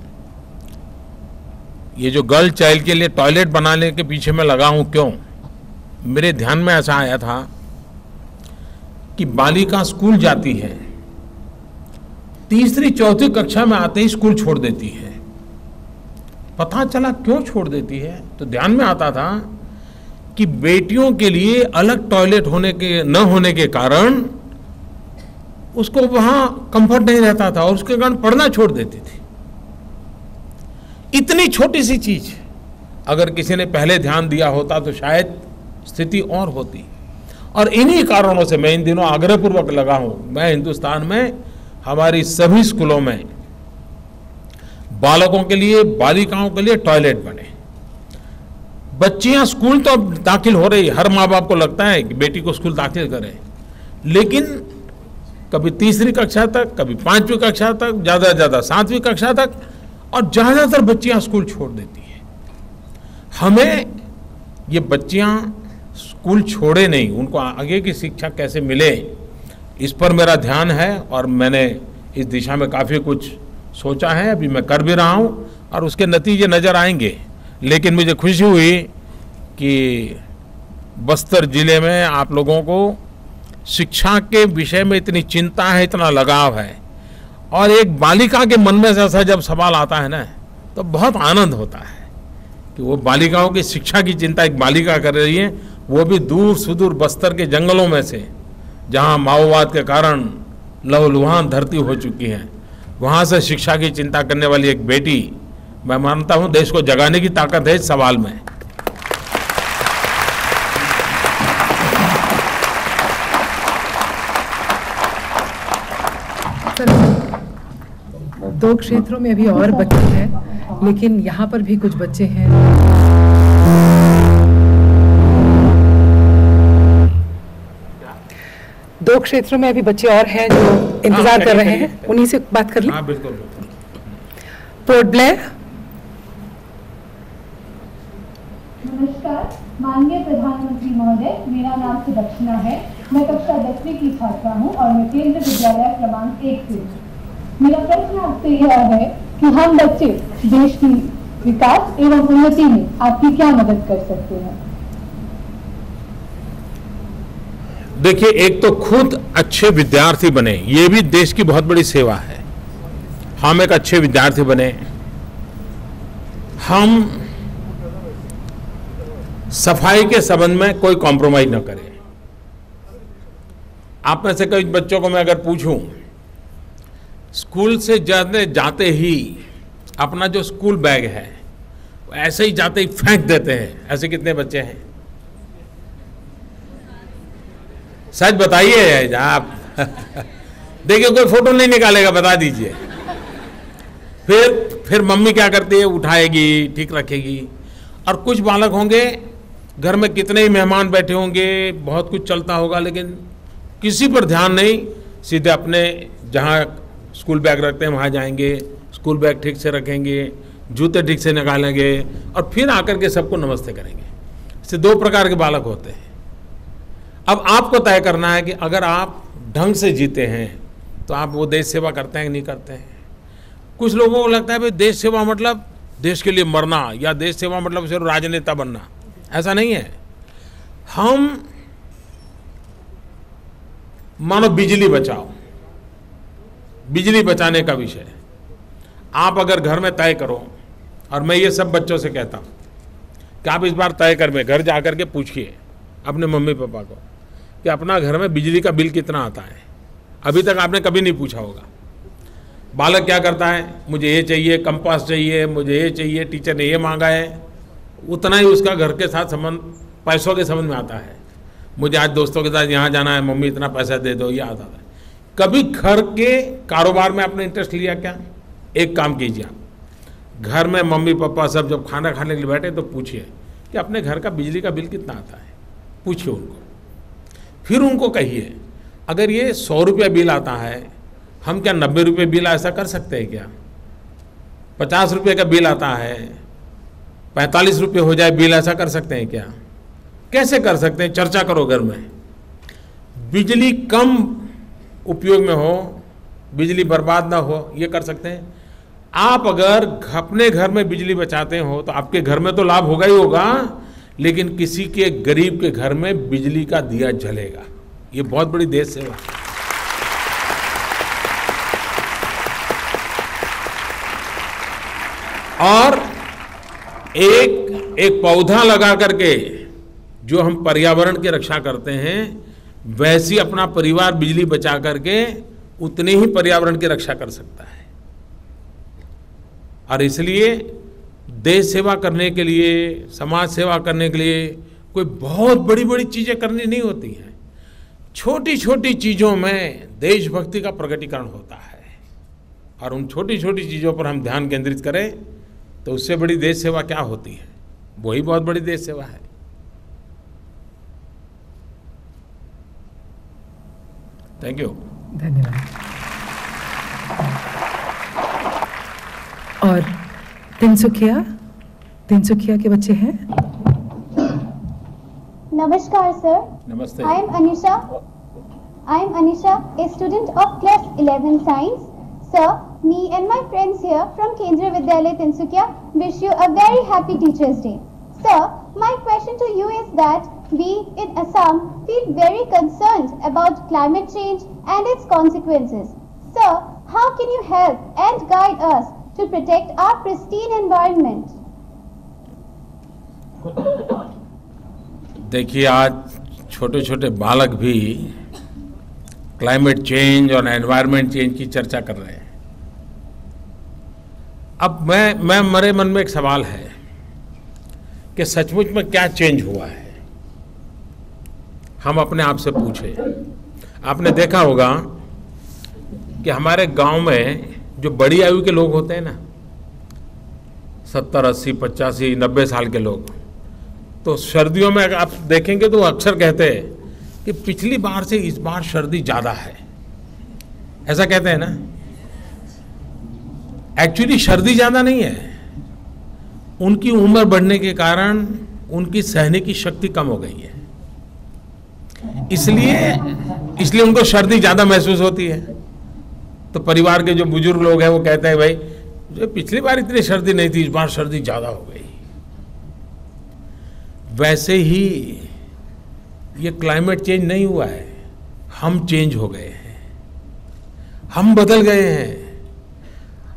ये जो गर्ल चाइल्ड के लिए टॉयलेट बनाने के पीछे मैं लगा हूं, क्यों? मेरे ध्यान में ऐसा आया था कि बालिका स्कूल जाती है, 3री-4थी कक्षा में आते ही स्कूल छोड़ देती है। पता चला क्यों छोड़ देती है, तो ध्यान में आता था कि बेटियों के लिए अलग टॉयलेट न होने के कारण उसको वहां कंफर्ट नहीं रहता था और उसके कारण पढ़ना छोड़ देती थी। इतनी छोटी सी चीज अगर किसी ने पहले ध्यान दिया होता तो शायद स्थिति और होती। और इन्हीं कारणों से मैं इन दिनों आग्रहपूर्वक लगा हूं, मैं हिंदुस्तान में हमारी सभी स्कूलों में बालकों के लिए, बालिकाओं के लिए टॉयलेट बने। बच्चियां स्कूल तो दाखिल हो रही, हर माँ बाप को लगता है कि बेटी को स्कूल दाखिल करें, लेकिन कभी 3री कक्षा तक, कभी 5वीं कक्षा तक, ज़्यादा से ज़्यादा 7वीं कक्षा तक, और ज़्यादातर बच्चियां स्कूल छोड़ देती हैं। हमें ये बच्चियां स्कूल छोड़े नहीं, उनको आगे की शिक्षा कैसे मिले, इस पर मेरा ध्यान है और मैंने इस दिशा में काफ़ी कुछ सोचा है, अभी मैं कर भी रहा हूँ और उसके नतीजे नज़र आएंगे। लेकिन मुझे खुशी हुई कि बस्तर जिले में आप लोगों को शिक्षा के विषय में इतनी चिंता है, इतना लगाव है, और एक बालिका के मन में ऐसा जब सवाल आता है ना तो बहुत आनंद होता है कि वो बालिकाओं की शिक्षा की चिंता एक बालिका कर रही है, वो भी दूर सुदूर बस्तर के जंगलों में से, जहाँ माओवाद के कारण लहूलुहान धरती हो चुकी है, वहाँ से शिक्षा की चिंता करने वाली एक बेटी, मैं मानता हूँ देश को जगाने की ताकत है इस सवाल में। दो क्षेत्रों में अभी और बच्चे हैं, लेकिन यहाँ पर भी कुछ बच्चे हैं। दो क्षेत्रों में अभी बच्चे और हैं जो इंतजार कर रहे हैं, उन्हीं से बात कर लें। हाँ बिल्कुल। Port Blair. नमस्कार माननीय प्रधानमंत्री महोदय, मेरा नाम सुदक्षिणा है। मैं कक्षा 10वीं की छात्रा हूँ और मैं केंद्र विद्यालय क्रमांक 1 से हूँ। मेरा प्रश्न आपसे यह है कि हम बच्चे देश की विकास एवं उन्नति में आपकी क्या मदद कर सकते हैं? देखिए, एक तो खुद अच्छे विद्यार्थी बने, ये भी देश की बहुत बड़ी सेवा है। हम एक अच्छे विद्यार्थी बने, हम सफाई के संबंध में कोई कॉम्प्रोमाइज न करें। आप में से कई बच्चों को मैं अगर पूछूं, स्कूल से जाते ही अपना जो स्कूल बैग है ऐसे ही जाते ही फेंक देते हैं, ऐसे कितने बच्चे हैं? सच बताइए आप। देखिए, कोई फोटो नहीं निकालेगा, बता दीजिए। फिर मम्मी क्या करती है, उठाएगी, ठीक रखेगी। और कुछ बालक होंगे, घर में कितने ही मेहमान बैठे होंगे, बहुत कुछ चलता होगा, लेकिन किसी पर ध्यान नहीं, सीधे अपने जहाँ स्कूल बैग रखते हैं वहाँ जाएंगे, स्कूल बैग ठीक से रखेंगे, जूते ठीक से निकालेंगे और फिर आकर के सबको नमस्ते करेंगे। इससे दो प्रकार के बालक होते हैं। अब आपको तय करना है कि अगर आप ढंग से जीते हैं तो आप वो देश सेवा करते हैं कि नहीं करते हैं। कुछ लोगों को लगता है भाई देश सेवा मतलब देश के लिए मरना, या देश सेवा मतलब सिर्फ राजनेता बनना। ऐसा नहीं है। हम मानो बिजली बचाओ, बिजली बचाने का विषय आप अगर घर में तय करो, और मैं ये सब बच्चों से कहता हूँ कि आप इस बार तय कर में घर जा कर के पूछिए अपने मम्मी पापा को कि अपना घर में बिजली का बिल कितना आता है। अभी तक आपने कभी नहीं पूछा होगा। बालक क्या करता है, मुझे ये चाहिए, कंपास चाहिए, मुझे ये चाहिए, टीचर ने ये मांगा है, उतना ही उसका घर के साथ संबंध, पैसों के समझ में आता है। मुझे आज दोस्तों के साथ यहाँ जाना है, मम्मी इतना पैसा दे दो, ये आता है। कभी घर के कारोबार में आपने इंटरेस्ट लिया क्या? एक काम कीजिए, आप घर में मम्मी पापा सब जब खाना खाने के लिए बैठे तो पूछिए कि अपने घर का बिजली का बिल कितना आता है। पूछिए उनको, फिर उनको कहिए अगर ये 100 रुपये बिल आता है, हम क्या 90 रुपये बिल ऐसा कर सकते हैं क्या? 50 रुपये का बिल आता है, 45 रुपये हो जाए बिल, ऐसा कर सकते हैं क्या? कैसे कर सकते हैं? चर्चा करो घर में। बिजली कम उपयोग में हो, बिजली बर्बाद ना हो, ये कर सकते हैं। आप अगर अपने घर में बिजली बचाते हो तो आपके घर में तो लाभ होगा ही होगा, लेकिन किसी के गरीब के घर में बिजली का दिया जलेगा। ये बहुत बड़ी देश सेवा है। और एक पौधा लगा करके जो हम पर्यावरण की रक्षा करते हैं, वैसी अपना परिवार बिजली बचा करके उतनी ही पर्यावरण की रक्षा कर सकता है। और इसलिए देश सेवा करने के लिए, समाज सेवा करने के लिए कोई बहुत बड़ी बड़ी चीजें करनी नहीं होती हैं। छोटी छोटी चीजों में देशभक्ति का प्रकटीकरण होता है, और उन छोटी छोटी चीजों पर हम ध्यान केंद्रित करें तो उससे बड़ी देश सेवा क्या होती है? वही बहुत बड़ी देश सेवा है। Thank you. धन्यवाद। और तिनसुकिया के बच्चे हैं। नमस्कार सर। नमस्ते। I am Anisha, a student of class 11 science. Sir, me and my friends here from Kendriya Vidyalaya Tinsukia wish you a very happy Teachers' Day. Sir, my question to you is that we in Assam feel very concerned about climate change and its consequences. Sir, how can you help and guide us to protect our pristine environment? देखिए, आज छोटे छोटे बालक भी climate change और environment change की चर्चा कर रहे हैं। अब मेरे मन में एक सवाल है कि सचमुच में क्या चेंज हुआ है। हम अपने आप से पूछें। आपने देखा होगा कि हमारे गांव में जो बड़ी आयु के लोग होते हैं ना, 70, 80, 85, 90 साल के लोग, तो सर्दियों में अगर आप देखेंगे तो अक्सर कहते हैं कि पिछली बार से इस बार सर्दी ज़्यादा है। ऐसा कहते हैं ना। एक्चुअली सर्दी ज़्यादा नहीं है, उनकी उम्र बढ़ने के कारण उनकी सहने की शक्ति कम हो गई है, इसलिए उनको सर्दी ज़्यादा महसूस होती है। तो परिवार के जो बुजुर्ग लोग हैं वो कहते हैं भाई जो पिछली बार इतनी सर्दी नहीं थी, इस बार सर्दी ज़्यादा हो गई। वैसे ही ये क्लाइमेट चेंज नहीं हुआ है, हम चेंज हो गए हैं, हम बदल गए हैं,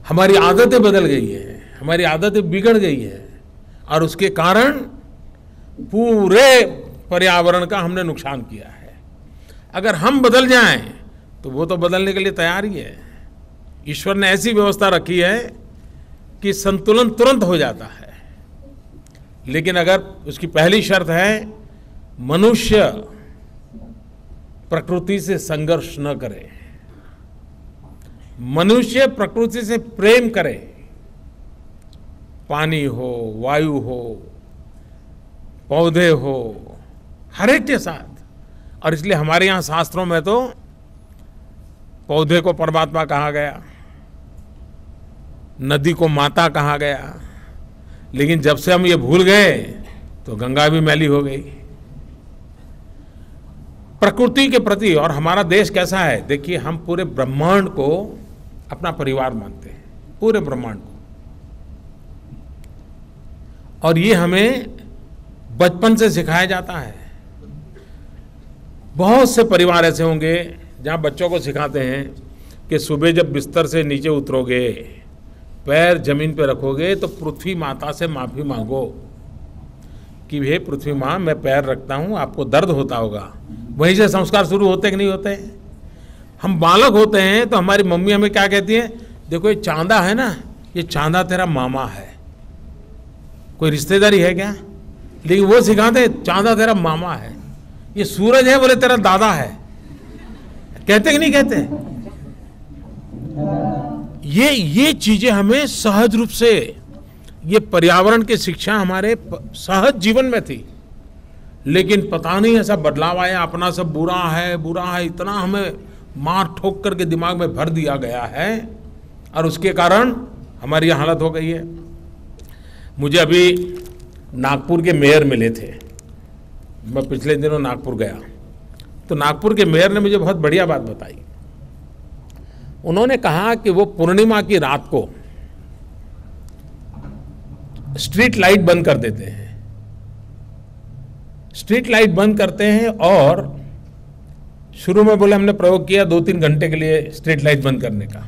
हमारी आदतें बदल गई हैं, हमारी आदतें बिगड़ गई हैं, और उसके कारण पूरे पर्यावरण का हमने नुकसान किया है। अगर हम बदल जाएं तो वो तो बदलने के लिए तैयार ही है। ईश्वर ने ऐसी व्यवस्था रखी है कि संतुलन तुरंत हो जाता है, लेकिन अगर उसकी पहली शर्त है मनुष्य प्रकृति से संघर्ष न करे, मनुष्य प्रकृति से प्रेम करे, पानी हो, वायु हो, पौधे हो, हर एक के साथ, और इसलिए हमारे यहाँ शास्त्रों में तो पौधे को परमात्मा कहा गया, नदी को माता कहा गया, लेकिन जब से हम ये भूल गए तो गंगा भी मैली हो गई। प्रकृति के प्रति, और हमारा देश कैसा है, देखिए हम पूरे ब्रह्मांड को अपना परिवार मानते हैं, पूरे ब्रह्मांड को, और ये हमें बचपन से सिखाया जाता है। बहुत से परिवार ऐसे होंगे जहां बच्चों को सिखाते हैं कि सुबह जब बिस्तर से नीचे उतरोगे, पैर जमीन पे रखोगे तो पृथ्वी माता से माफी मांगो कि हे पृथ्वी माँ, मैं पैर रखता हूँ, आपको दर्द होता होगा। वहीं से संस्कार शुरू होते कि नहीं होते? हम बालक होते हैं तो हमारी मम्मी हमें क्या कहती है, देखो ये चांदा है ना, ये चांदा तेरा मामा है। कोई रिश्तेदारी है क्या? लेकिन वो सिखाते चांदा तेरा मामा है। ये सूरज है, बोले तेरा दादा है। कहते कि नहीं कहते? ये चीजें हमें सहज रूप से, ये पर्यावरण की शिक्षा हमारे सहज जीवन में थी, लेकिन पता नहीं ऐसा बदलाव आया, अपना सब बुरा है, इतना हमें मार ठोक करके दिमाग में भर दिया गया है, और उसके कारण हमारी हालत हो गई है। मुझे अभी नागपुर के मेयर मिले थे, मैं पिछले दिनों नागपुर गया, तो नागपुर के मेयर ने मुझे बहुत बढ़िया बात बताई। उन्होंने कहा कि वो पूर्णिमा की रात को स्ट्रीट लाइट बंद कर देते हैं, स्ट्रीट लाइट बंद करते हैं, और शुरू में बोले हमने प्रयोग किया 2-3 घंटे के लिए स्ट्रीट लाइट बंद करने का,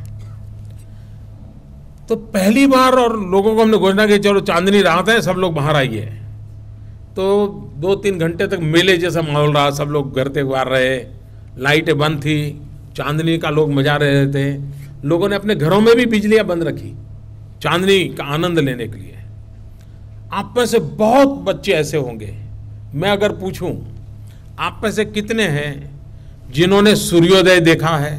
तो पहली बार, और लोगों को हमने घोषणा की चलो चांदनी रात है, सब लोग बाहर आइए। तो 2-3 घंटे तक मेले जैसा माहौल रहा, सब लोग घर त्योहार रहे, लाइटें बंद थी, चांदनी का लोग मजा रहे थे। लोगों ने अपने घरों में भी बिजलियां बंद रखी चांदनी का आनंद लेने के लिए। आप में से बहुत बच्चे ऐसे होंगे, मैं अगर पूछूं आप में से कितने हैं जिन्होंने सूर्योदय देखा है?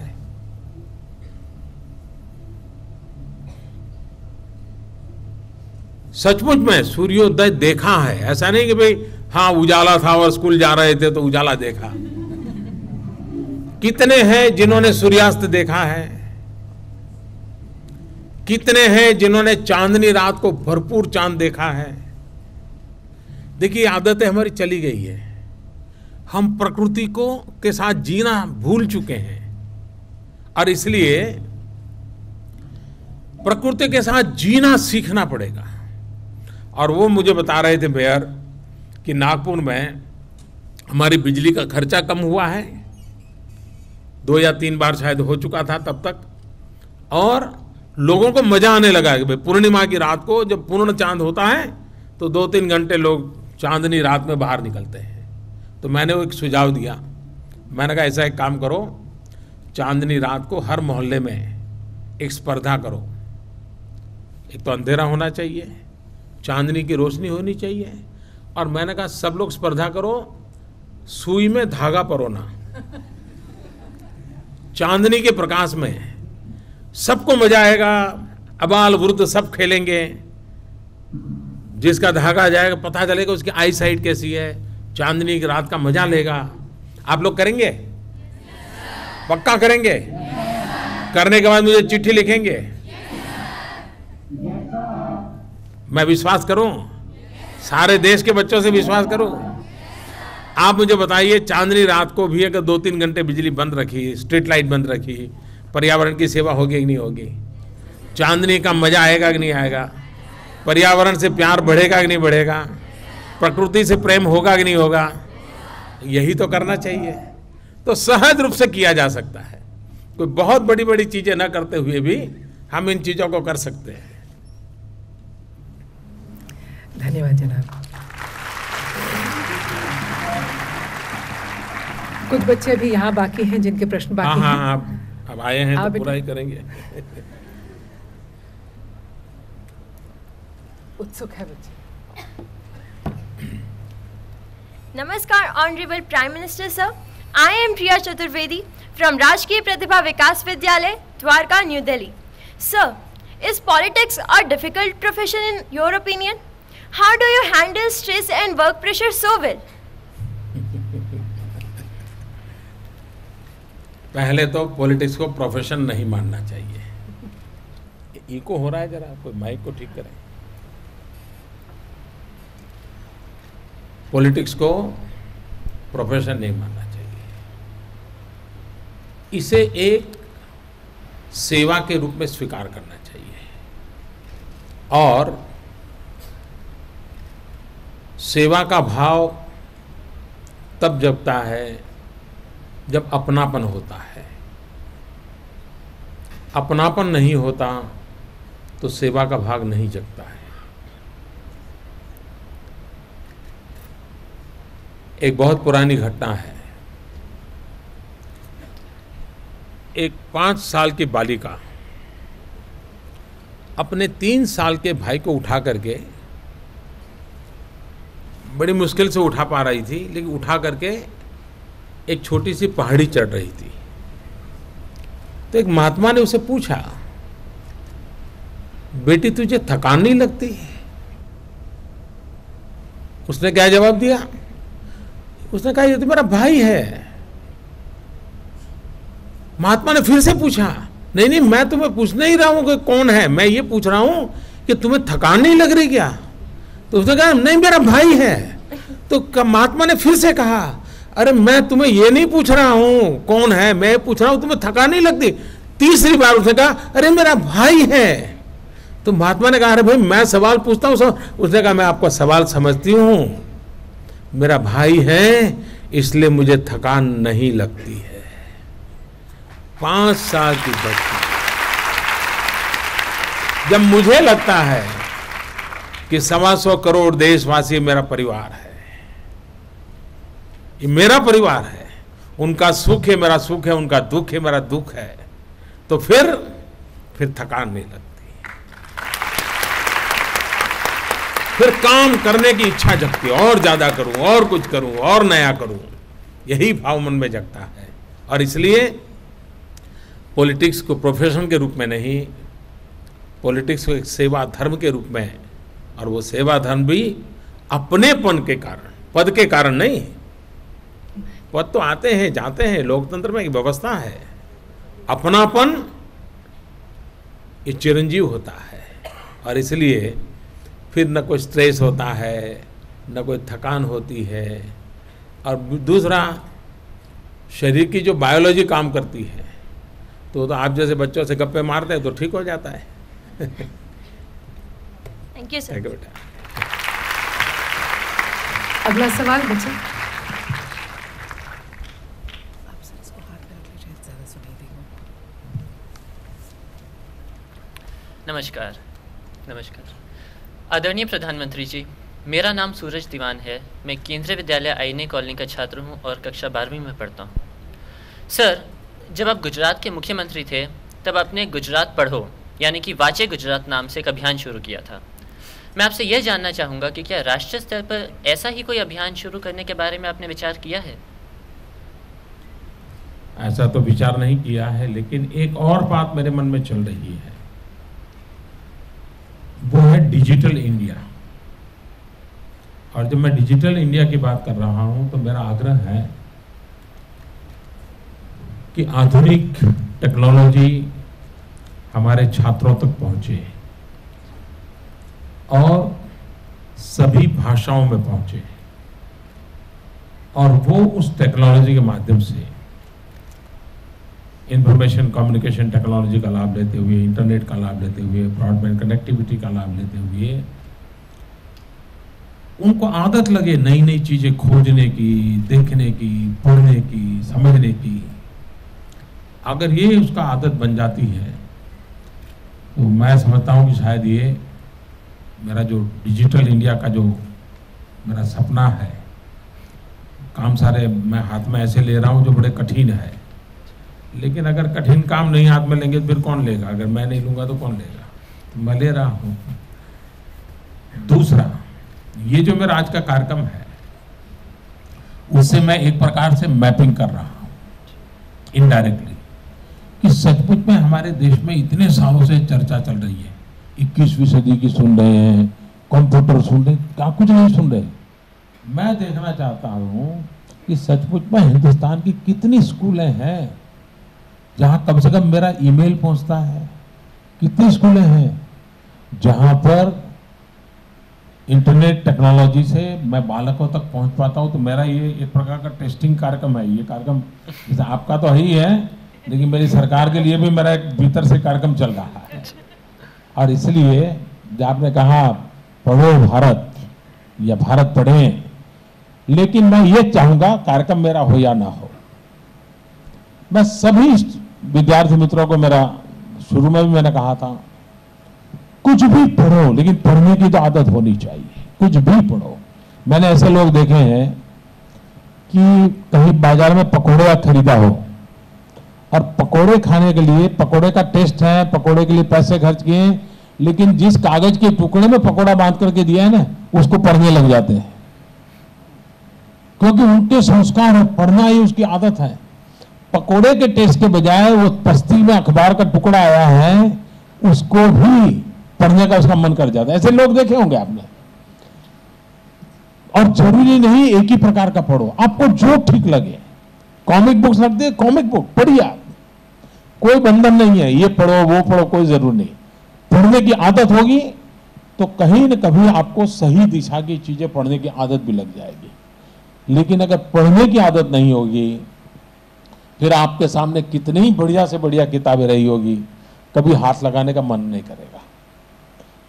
सचमुच में सूर्योदय देखा है, ऐसा नहीं कि भाई हाँ उजाला था और स्कूल जा रहे थे तो उजाला देखा। कितने हैं जिन्होंने सूर्यास्त देखा है? कितने हैं जिन्होंने चांदनी रात को भरपूर चांद देखा है? देखिए आदतें हमारी चली गई है, हम प्रकृति को के साथ जीना भूल चुके हैं, और इसलिए प्रकृति के साथ जीना सीखना पड़ेगा। और वो मुझे बता रहे थे मेयर कि नागपुर में हमारी बिजली का खर्चा कम हुआ है, 2 या 3 बार शायद हो चुका था तब तक, और लोगों को मजा आने लगा कि भाई पूर्णिमा की रात को जब पूर्ण चांद होता है तो 2-3 घंटे लोग चांदनी रात में बाहर निकलते हैं। तो मैंने वो एक सुझाव दिया, मैंने कहा ऐसा एक काम करो, चांदनी रात को हर मोहल्ले में एक स्पर्धा करो। एक तो अंधेरा होना चाहिए, चांदनी की रोशनी होनी चाहिए, और मैंने कहा सब लोग स्पर्धा करो सुई में धागा परोना, चांदनी के प्रकाश में सबको मजा आएगा, अबाल वृद्ध सब खेलेंगे, जिसका धागा जाएगा पता चलेगा उसकी आई साइट कैसी है, चांदनी की रात का मजा लेगा। आप लोग करेंगे? पक्का करेंगे? करने के बाद मुझे चिट्ठी लिखेंगे? मैं विश्वास करूं, सारे देश के बच्चों से विश्वास करूं। आप मुझे बताइए चांदनी रात को भी अगर 2-3 घंटे बिजली बंद रखी, स्ट्रीट लाइट बंद रखी, पर्यावरण की सेवा होगी कि नहीं होगी? चांदनी का मजा आएगा कि नहीं आएगा? पर्यावरण से प्यार बढ़ेगा कि नहीं बढ़ेगा? प्रकृति से प्रेम होगा कि नहीं होगा? यही तो करना चाहिए। तो सहज रूप से किया जा सकता है, कोई बहुत बड़ी बड़ी चीजें न करते हुए भी हम इन चीजों को कर सकते हैं। धन्यवाद जनाब। कुछ बच्चे अभी यहाँ बाकी हैं जिनके प्रश्न बाकी हैं। हाँ, अब आए हैं तो पूरा ही करेंगे। उत्सुक है बच्चे। Namaskar, Honorable Prime Minister Sir. I am Priya Chaturvedi from Rajkiya Pratibha Vikas Vidyalay, Dwarka, New Delhi. Sir, is politics a difficult profession in your opinion? How do you handle stress and work pressure so well? पहले तो politics को profession नहीं मानना चाहिए। Eco हो रहा है, जरा कोई माइक को ठीक करें। पॉलिटिक्स को प्रोफेशन नहीं मानना चाहिए, इसे एक सेवा के रूप में स्वीकार करना चाहिए। और सेवा का भाव तब जगता है जब अपनापन होता है। अपनापन नहीं होता तो सेवा का भाग नहीं जगता है। एक बहुत पुरानी घटना है। एक 5 साल की बालिका अपने 3 साल के भाई को उठा करके, बड़ी मुश्किल से उठा पा रही थी, लेकिन उठा करके एक छोटी सी पहाड़ी चढ़ रही थी। तो एक महात्मा ने उसे पूछा, बेटी तुझे थकान नहीं लगती? उसने क्या जवाब दिया? उसने कहा ये तो मेरा भाई है। महात्मा ने फिर से पूछा, नहीं नहीं मैं तुम्हें पूछ नहीं रहा हूं कि कौन है, मैं ये पूछ रहा हूं कि तुम्हें थकान नहीं लग रही क्या? तो उसने कहा नहीं मेरा भाई है। तो महात्मा ने फिर से कहा, अरे मैं तुम्हें ये नहीं पूछ रहा हूं कौन है, मैं पूछ रहा हूं तुम्हें थकान नहीं लगती? तीसरी बार उसने कहा अरे मेरा भाई है। तो महात्मा ने कहा अरे भाई मैं सवाल पूछता हूं। उसने कहा मैं आपका सवाल समझती हूं, मेरा भाई है इसलिए मुझे थकान नहीं लगती है। 5 साल की बच्ची। जब मुझे लगता है कि 125 करोड़ देशवासी मेरा परिवार है, ये मेरा परिवार है, उनका सुख है मेरा सुख है, उनका दुख है मेरा दुख है, तो फिर थकान नहीं लगती। फिर काम करने की इच्छा जगती है, और ज्यादा करूं, और कुछ करूं, और नया करूं, यही भाव मन में जगता है। और इसलिए पॉलिटिक्स को प्रोफेशन के रूप में नहीं, पॉलिटिक्स को एक सेवा धर्म के रूप में, और वो सेवा धर्म भी अपनेपन के कारण, पद के कारण नहीं। पद तो आते हैं जाते हैं, लोकतंत्र में एक व्यवस्था है। अपनापन ये चिरंजीव होता है, और इसलिए फिर न कोई स्ट्रेस होता है, न कोई थकान होती है। और दूसरा, शरीर की जो बायोलॉजी काम करती है, तो आप जैसे बच्चों से गप्पे मारते हैं तो ठीक हो जाता है। Thank you sir. बेटा, अगला सवाल बच्चा। नमस्कार। आदरणीय प्रधानमंत्री जी, मेरा नाम सूरज दीवान है। मैं केंद्रीय विद्यालय आईने कॉलोनी का छात्र हूं और कक्षा 12वीं में पढ़ता हूं। सर, जब आप गुजरात के मुख्यमंत्री थे तब आपने गुजरात पढ़ो यानी कि वाचे गुजरात नाम से एक अभियान शुरू किया था। मैं आपसे यह जानना चाहूँगा कि क्या राष्ट्रीय स्तर पर ऐसा ही कोई अभियान शुरू करने के बारे में आपने विचार किया है? ऐसा तो विचार नहीं किया है, लेकिन एक और बात मेरे मन में चल रही है, वो है डिजिटल इंडिया। और जब मैं डिजिटल इंडिया की बात कर रहा हूं तो मेरा आग्रह है कि आधुनिक टेक्नोलॉजी हमारे छात्रों तक पहुंचे और सभी भाषाओं में पहुंचे, और वो उस टेक्नोलॉजी के माध्यम से इंफॉर्मेशन कम्युनिकेशन टेक्नोलॉजी का लाभ लेते हुए, इंटरनेट का लाभ लेते हुए, ब्रॉडबैंड कनेक्टिविटी का लाभ लेते हुए उनको आदत लगे नई नई चीजें खोजने की, देखने की, पढ़ने की, समझने की। अगर ये उसका आदत बन जाती है तो मैं समझता हूँ कि शायद ये मेरा जो डिजिटल इंडिया का जो मेरा सपना है, काम सारे मैं हाथ में ऐसे ले रहा हूँ जो बड़े कठिन है, लेकिन अगर कठिन काम नहीं हाथ में लेंगे तो फिर कौन लेगा? अगर मैं नहीं लूंगा तो कौन लेगा? तो मैं ले रहा हूं। दूसरा, ये जो मेरा आज का कार्यक्रम है उससे मैं एक प्रकार से मैपिंग कर रहा हूं इनडायरेक्टली कि सचमुच में हमारे देश में इतने सालों से चर्चा चल रही है, 21वीं सदी की सुन रहे हैं, कंप्यूटर सुन रहे, क्या कुछ नहीं सुन रहे। मैं देखना चाहता हूं कि सचमुच में हिंदुस्तान की कितनी स्कूलें हैं जहां कम से कम मेरा ईमेल पहुंचता है। कितनी स्कूलें हैं जहां पर इंटरनेट टेक्नोलॉजी से मैं बालकों तक पहुंच पाता हूं। तो मेरा ये एक प्रकार का टेस्टिंग कार्यक्रम है। ये कार्यक्रम जैसे आपका तो ही है, लेकिन मेरी सरकार के लिए भी मेरा एक भीतर से कार्यक्रम चल रहा है। और इसलिए जब आपने कहा पढ़ो भारत या भारत पढ़ें, लेकिन मैं ये चाहूंगा कार्यक्रम मेरा हो या ना हो, मैं सभी विद्यार्थी मित्रों को, मेरा शुरू में भी मैंने कहा था, कुछ भी पढ़ो लेकिन पढ़ने की तो आदत होनी चाहिए। कुछ भी पढ़ो। मैंने ऐसे लोग देखे हैं कि कहीं बाजार में पकौड़े खरीदा हो और पकौड़े खाने के लिए, पकौड़े का टेस्ट है, पकौड़े के लिए पैसे खर्च किए, लेकिन जिस कागज के टुकड़े में पकौड़ा बांध करके दिया है ना, उसको पढ़ने लग जाते हैं, क्योंकि उनके संस्कार है, पढ़ना ही उसकी आदत है। पकौड़े के टेस्ट के बजाय वो पस्ती में अखबार का टुकड़ा आया है, उसको भी पढ़ने का उसका मन कर जाता है। ऐसे लोग देखे होंगे आपने। और जरूरी नहीं एक ही प्रकार का पढ़ो, आपको जो ठीक लगे। कॉमिक बुक्स रख दे, कॉमिक बुक पढ़िए आप, कोई बंधन नहीं है, ये पढ़ो वो पढ़ो, कोई जरूर नहीं। पढ़ने की आदत होगी तो कहीं न कभी आपको सही दिशा की चीजें पढ़ने की आदत भी लग जाएगी। लेकिन अगर पढ़ने की आदत नहीं होगी, फिर आपके सामने कितनी ही बढ़िया से बढ़िया किताबें रही होगी, कभी हाथ लगाने का मन नहीं करेगा।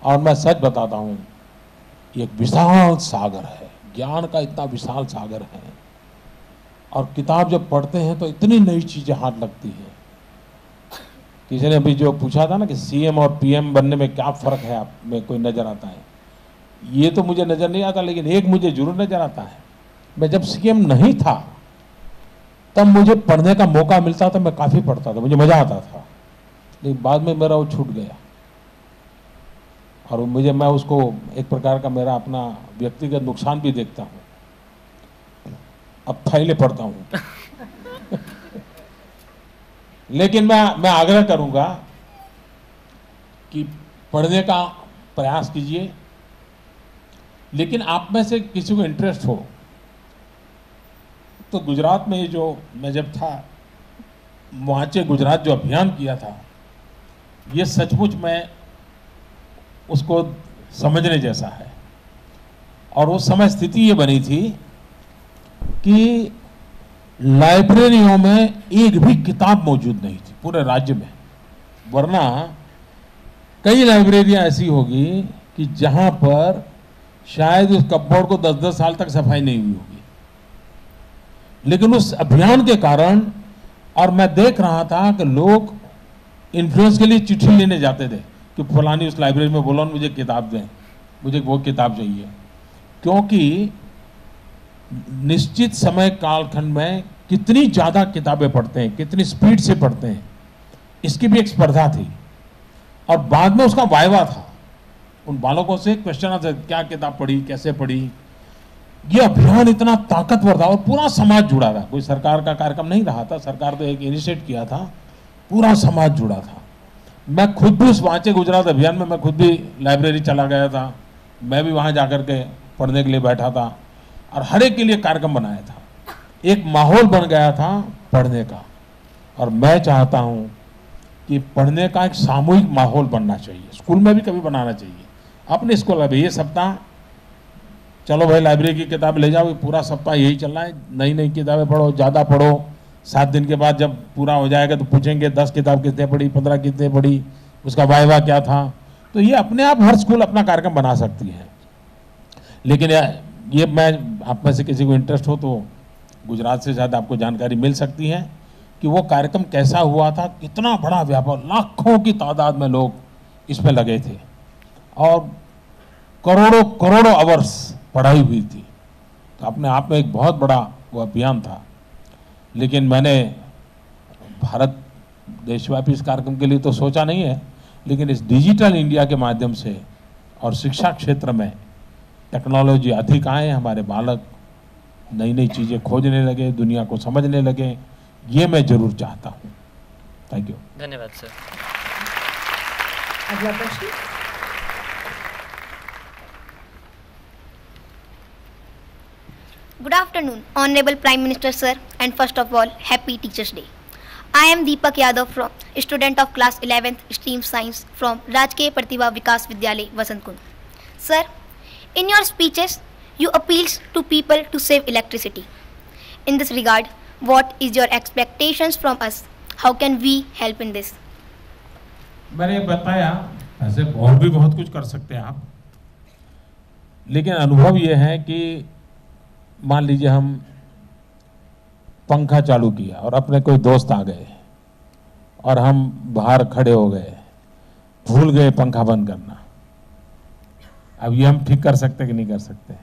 और मैं सच बताता हूं, एक विशाल सागर है, ज्ञान का इतना विशाल सागर है। और किताब जब पढ़ते हैं तो इतनी नई चीजें हाथ लगती है। किसी ने अभी जो पूछा था ना कि सीएम और पीएम बनने में क्या फर्क है, आप में कोई नजर आता है? ये तो मुझे नजर नहीं आता, लेकिन एक मुझे जरूर नजर आता है। मैं जब सीएम नहीं था तब मुझे पढ़ने का मौका मिलता था, मैं काफी पढ़ता था, मुझे मजा आता था। लेकिन बाद में मेरा वो छूट गया और मुझे, मैं उसको एक प्रकार का मेरा अपना व्यक्तिगत नुकसान भी देखता हूं। अब थैले पढ़ता हूं। लेकिन मैं आग्रह करूंगा कि पढ़ने का प्रयास कीजिए। लेकिन आप में से किसी को इंटरेस्ट हो तो गुजरात में जो मैं जब था, वांचे गुजरात जो अभियान किया था, ये सचमुच में उसको समझने जैसा है। और उस समय स्थिति ये बनी थी कि लाइब्रेरियों में एक भी किताब मौजूद नहीं थी पूरे राज्य में। वरना कई लाइब्रेरियां ऐसी होगी कि जहां पर शायद उस कपबोर्ड को 10-10 साल तक सफाई नहीं हुई होगी। लेकिन उस अभियान के कारण, और मैं देख रहा था कि लोग इन्फ्लुएंस के लिए चिट्ठी लेने जाते थे कि फलानी उस लाइब्रेरी में बोलो मुझे किताब दें, मुझे वो किताब चाहिए। क्योंकि निश्चित समय कालखंड में कितनी ज्यादा किताबें पढ़ते हैं, कितनी स्पीड से पढ़ते हैं, इसकी भी एक स्पर्धा थी। और बाद में उसका वाइवा था, उन बालकों से क्वेश्चन आता क्या किताब पढ़ी, कैसे पढ़ी। ये अभियान इतना ताकतवर था और पूरा समाज जुड़ा था। कोई सरकार का कार्यक्रम नहीं रहा था, सरकार तो एक इनिशिएट किया था, पूरा समाज जुड़ा था। मैं खुद भी उस वांचे गुजरात अभियान में मैं खुद भी लाइब्रेरी चला गया था। मैं भी वहां जाकर के पढ़ने के लिए बैठा था और हर एक के लिए कार्यक्रम बनाया था। एक माहौल बन गया था पढ़ने का। और मैं चाहता हूं कि पढ़ने का एक सामूहिक माहौल बनना चाहिए, स्कूल में भी कभी बनाना चाहिए। अपने स्कूल में ये सप्ताह चलो भाई लाइब्रेरी की किताब ले जाओ, पूरा सप्ताह यही चलना है, नई नई किताबें पढ़ो, ज़्यादा पढ़ो। 7 दिन के बाद जब पूरा हो जाएगा तो पूछेंगे 10 किताब कितने पढ़ी, 15 कितने पढ़ी, उसका वाइवा क्या था। तो ये अपने आप हर स्कूल अपना कार्यक्रम बना सकती है। लेकिन ये मैं आप में से किसी को इंटरेस्ट हो तो गुजरात से शायद आपको जानकारी मिल सकती है कि वो कार्यक्रम कैसा हुआ था, कितना बड़ा व्यापार, लाखों की तादाद में लोग इसमें लगे थे और करोड़ों करोड़ों आवर्स पढ़ाई हुई थी। तो अपने आप में एक बहुत बड़ा वो अभियान था। लेकिन मैंने भारत देशव्यापी इस कार्यक्रम के लिए तो सोचा नहीं है, लेकिन इस डिजिटल इंडिया के माध्यम से और शिक्षा क्षेत्र में टेक्नोलॉजी अधिक आए, हमारे बालक नई नई चीज़ें खोजने लगे, दुनिया को समझने लगे, ये मैं जरूर चाहता हूँ। Thank you. धन्यवाद सर। अगला प्रश्न। Good afternoon, Honorable Prime Minister Sir, and first of all, Happy Teachers' Day. I am Deepak Yadav, student of class 11th stream science from Rajkiya Pratibha Vikas Vidyalay, Vasant Kund. Sir, in your speeches, you appealed to people to save electricity. In this regard, what is your expectations from us? How can we help in this? मैंने बताया, ऐसे और भी बहुत कुछ कर सकते हैं आप, लेकिन अनुभव ये है कि मान लीजिए हम पंखा चालू किया और अपने कोई दोस्त आ गए और हम बाहर खड़े हो गए, भूल गए पंखा बंद करना। अब ये हम ठीक कर सकते कि नहीं कर सकते?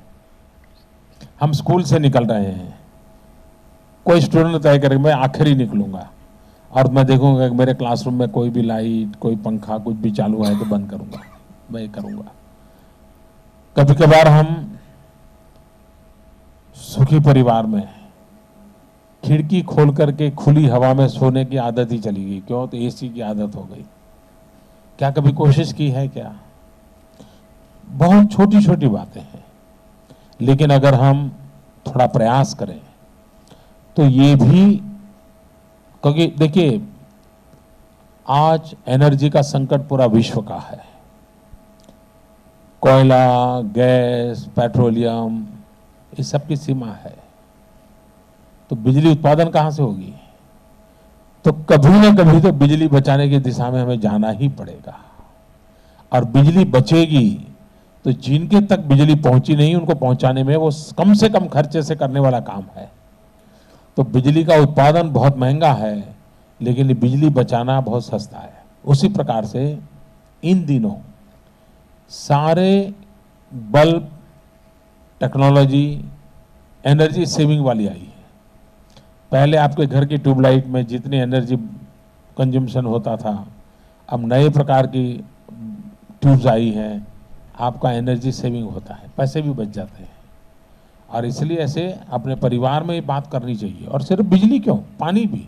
हम स्कूल से निकल रहे हैं, कोई स्टूडेंट तय करे मैं आखिर ही निकलूंगा और मैं देखूंगा कि मेरे क्लासरूम में कोई भी लाइट, कोई पंखा, कुछ भी चालू है तो बंद करूंगा, मैं ये करूंगा। कभी कभार हम सुखी परिवार में खिड़की खोल करके खुली हवा में सोने की आदत ही चली गई। क्यों? तो एसी की आदत हो गई। क्या कभी कोशिश की है क्या? बहुत छोटी छोटी बातें हैं, लेकिन अगर हम थोड़ा प्रयास करें तो ये भी, क्योंकि देखिए आज एनर्जी का संकट पूरा विश्व का है। कोयला, गैस, पेट्रोलियम, इस सब की सीमा है, तो बिजली उत्पादन कहां से होगी? तो कभी ना कभी तो बिजली बचाने की दिशा में हमें जाना ही पड़ेगा। और बिजली बचेगी तो जिनके तक बिजली पहुंची नहीं उनको पहुंचाने में वो कम से कम खर्चे से करने वाला काम है। तो बिजली का उत्पादन बहुत महंगा है, लेकिन बिजली बचाना बहुत सस्ता है। उसी प्रकार से इन दिनों सारे बल्ब टेक्नोलॉजी एनर्जी सेविंग वाली आई है। पहले आपके घर की ट्यूबलाइट में जितनी एनर्जी कंजम्पशन होता था, अब नए प्रकार की ट्यूब्स आई हैं, आपका एनर्जी सेविंग होता है, पैसे भी बच जाते हैं। और इसलिए ऐसे अपने परिवार में ये बात करनी चाहिए। और सिर्फ बिजली क्यों, पानी भी।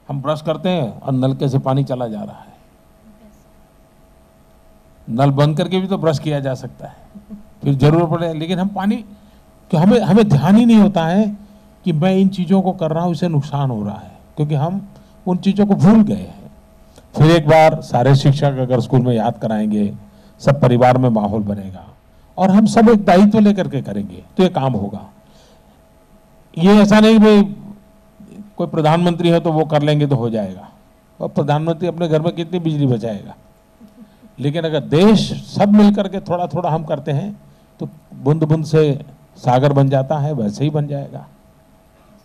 हम ब्रश करते हैं और नलके से पानी चला जा रहा है, नल बंद करके भी तो ब्रश किया जा सकता है, फिर जरूरत पड़े। लेकिन हम पानी, क्यों हमें ध्यान ही नहीं होता है कि मैं इन चीज़ों को कर रहा हूँ, इससे नुकसान हो रहा है, क्योंकि हम उन चीज़ों को भूल गए हैं। फिर एक बार सारे शिक्षक अगर स्कूल में याद कराएंगे, सब परिवार में माहौल बनेगा और हम सब एक दायित्व लेकर के करेंगे तो ये काम होगा। ये ऐसा नहीं भाई कोई प्रधानमंत्री है तो वो कर लेंगे तो हो जाएगा, और प्रधानमंत्री अपने घर में कितनी बिजली बचाएगा। लेकिन अगर देश सब मिलकर के थोड़ा थोड़ा हम करते हैं तो बूंद बूंद से सागर बन जाता है, वैसे ही बन जाएगा।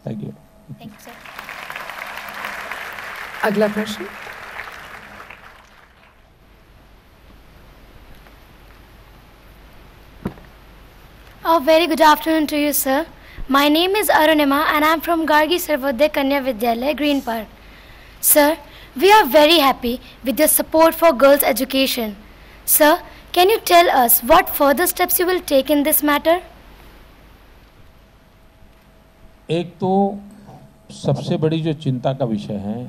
Thank you. अगला प्रश्न। A very good afternoon to you, sir. My name is Arunima and I am from Gargi Sarvodaya Kanya Vidyalaya, Green Park. Sir, we are very happy with your support for girls' education. Sir, can you tell us what further steps you will take in this matter? एक तो सबसे बड़ी जो चिंता का विषय है,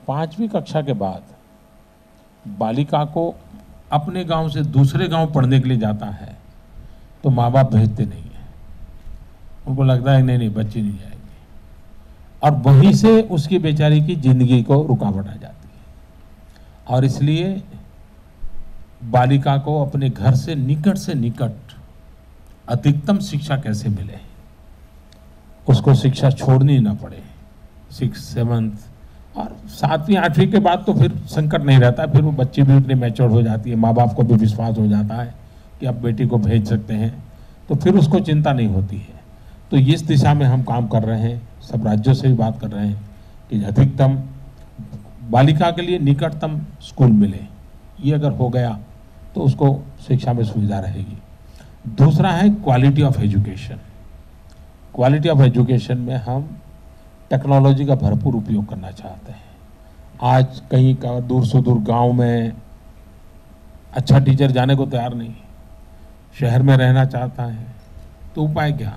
5वीं कक्षा के बाद बालिका को अपने गांव से दूसरे गांव पढ़ने के लिए जाता है तो माँ बाप भेजते नहीं है। उनको लगता है नहीं बच्ची नहीं जाएगी, और वहीं से उसकी बेचारी की जिंदगी को रुकावट आ जाती है। और इसलिए बालिका को अपने घर से निकट अधिकतम शिक्षा कैसे मिले, उसको शिक्षा छोड़नी ना पड़े। 6th, 7th और 7वीं 8वीं के बाद तो फिर संकट नहीं रहता, फिर वो बच्ची भी उतनी मैच्योर हो जाती है, माँ बाप को भी विश्वास हो जाता है कि अब बेटी को भेज सकते हैं, तो फिर उसको चिंता नहीं होती है। तो इस दिशा में हम काम कर रहे हैं, सब राज्यों से भी बात कर रहे हैं कि अधिकतम बालिका के लिए निकटतम स्कूल मिले। ये अगर हो गया तो उसको शिक्षा में सुविधा रहेगी। दूसरा है quality of education. Quality of education में हम टेक्नोलॉजी का भरपूर उपयोग करना चाहते हैं। आज कहीं का दूर सुदूर गांव में अच्छा टीचर जाने को तैयार नहीं, शहर में रहना चाहता है, तो उपाय क्या?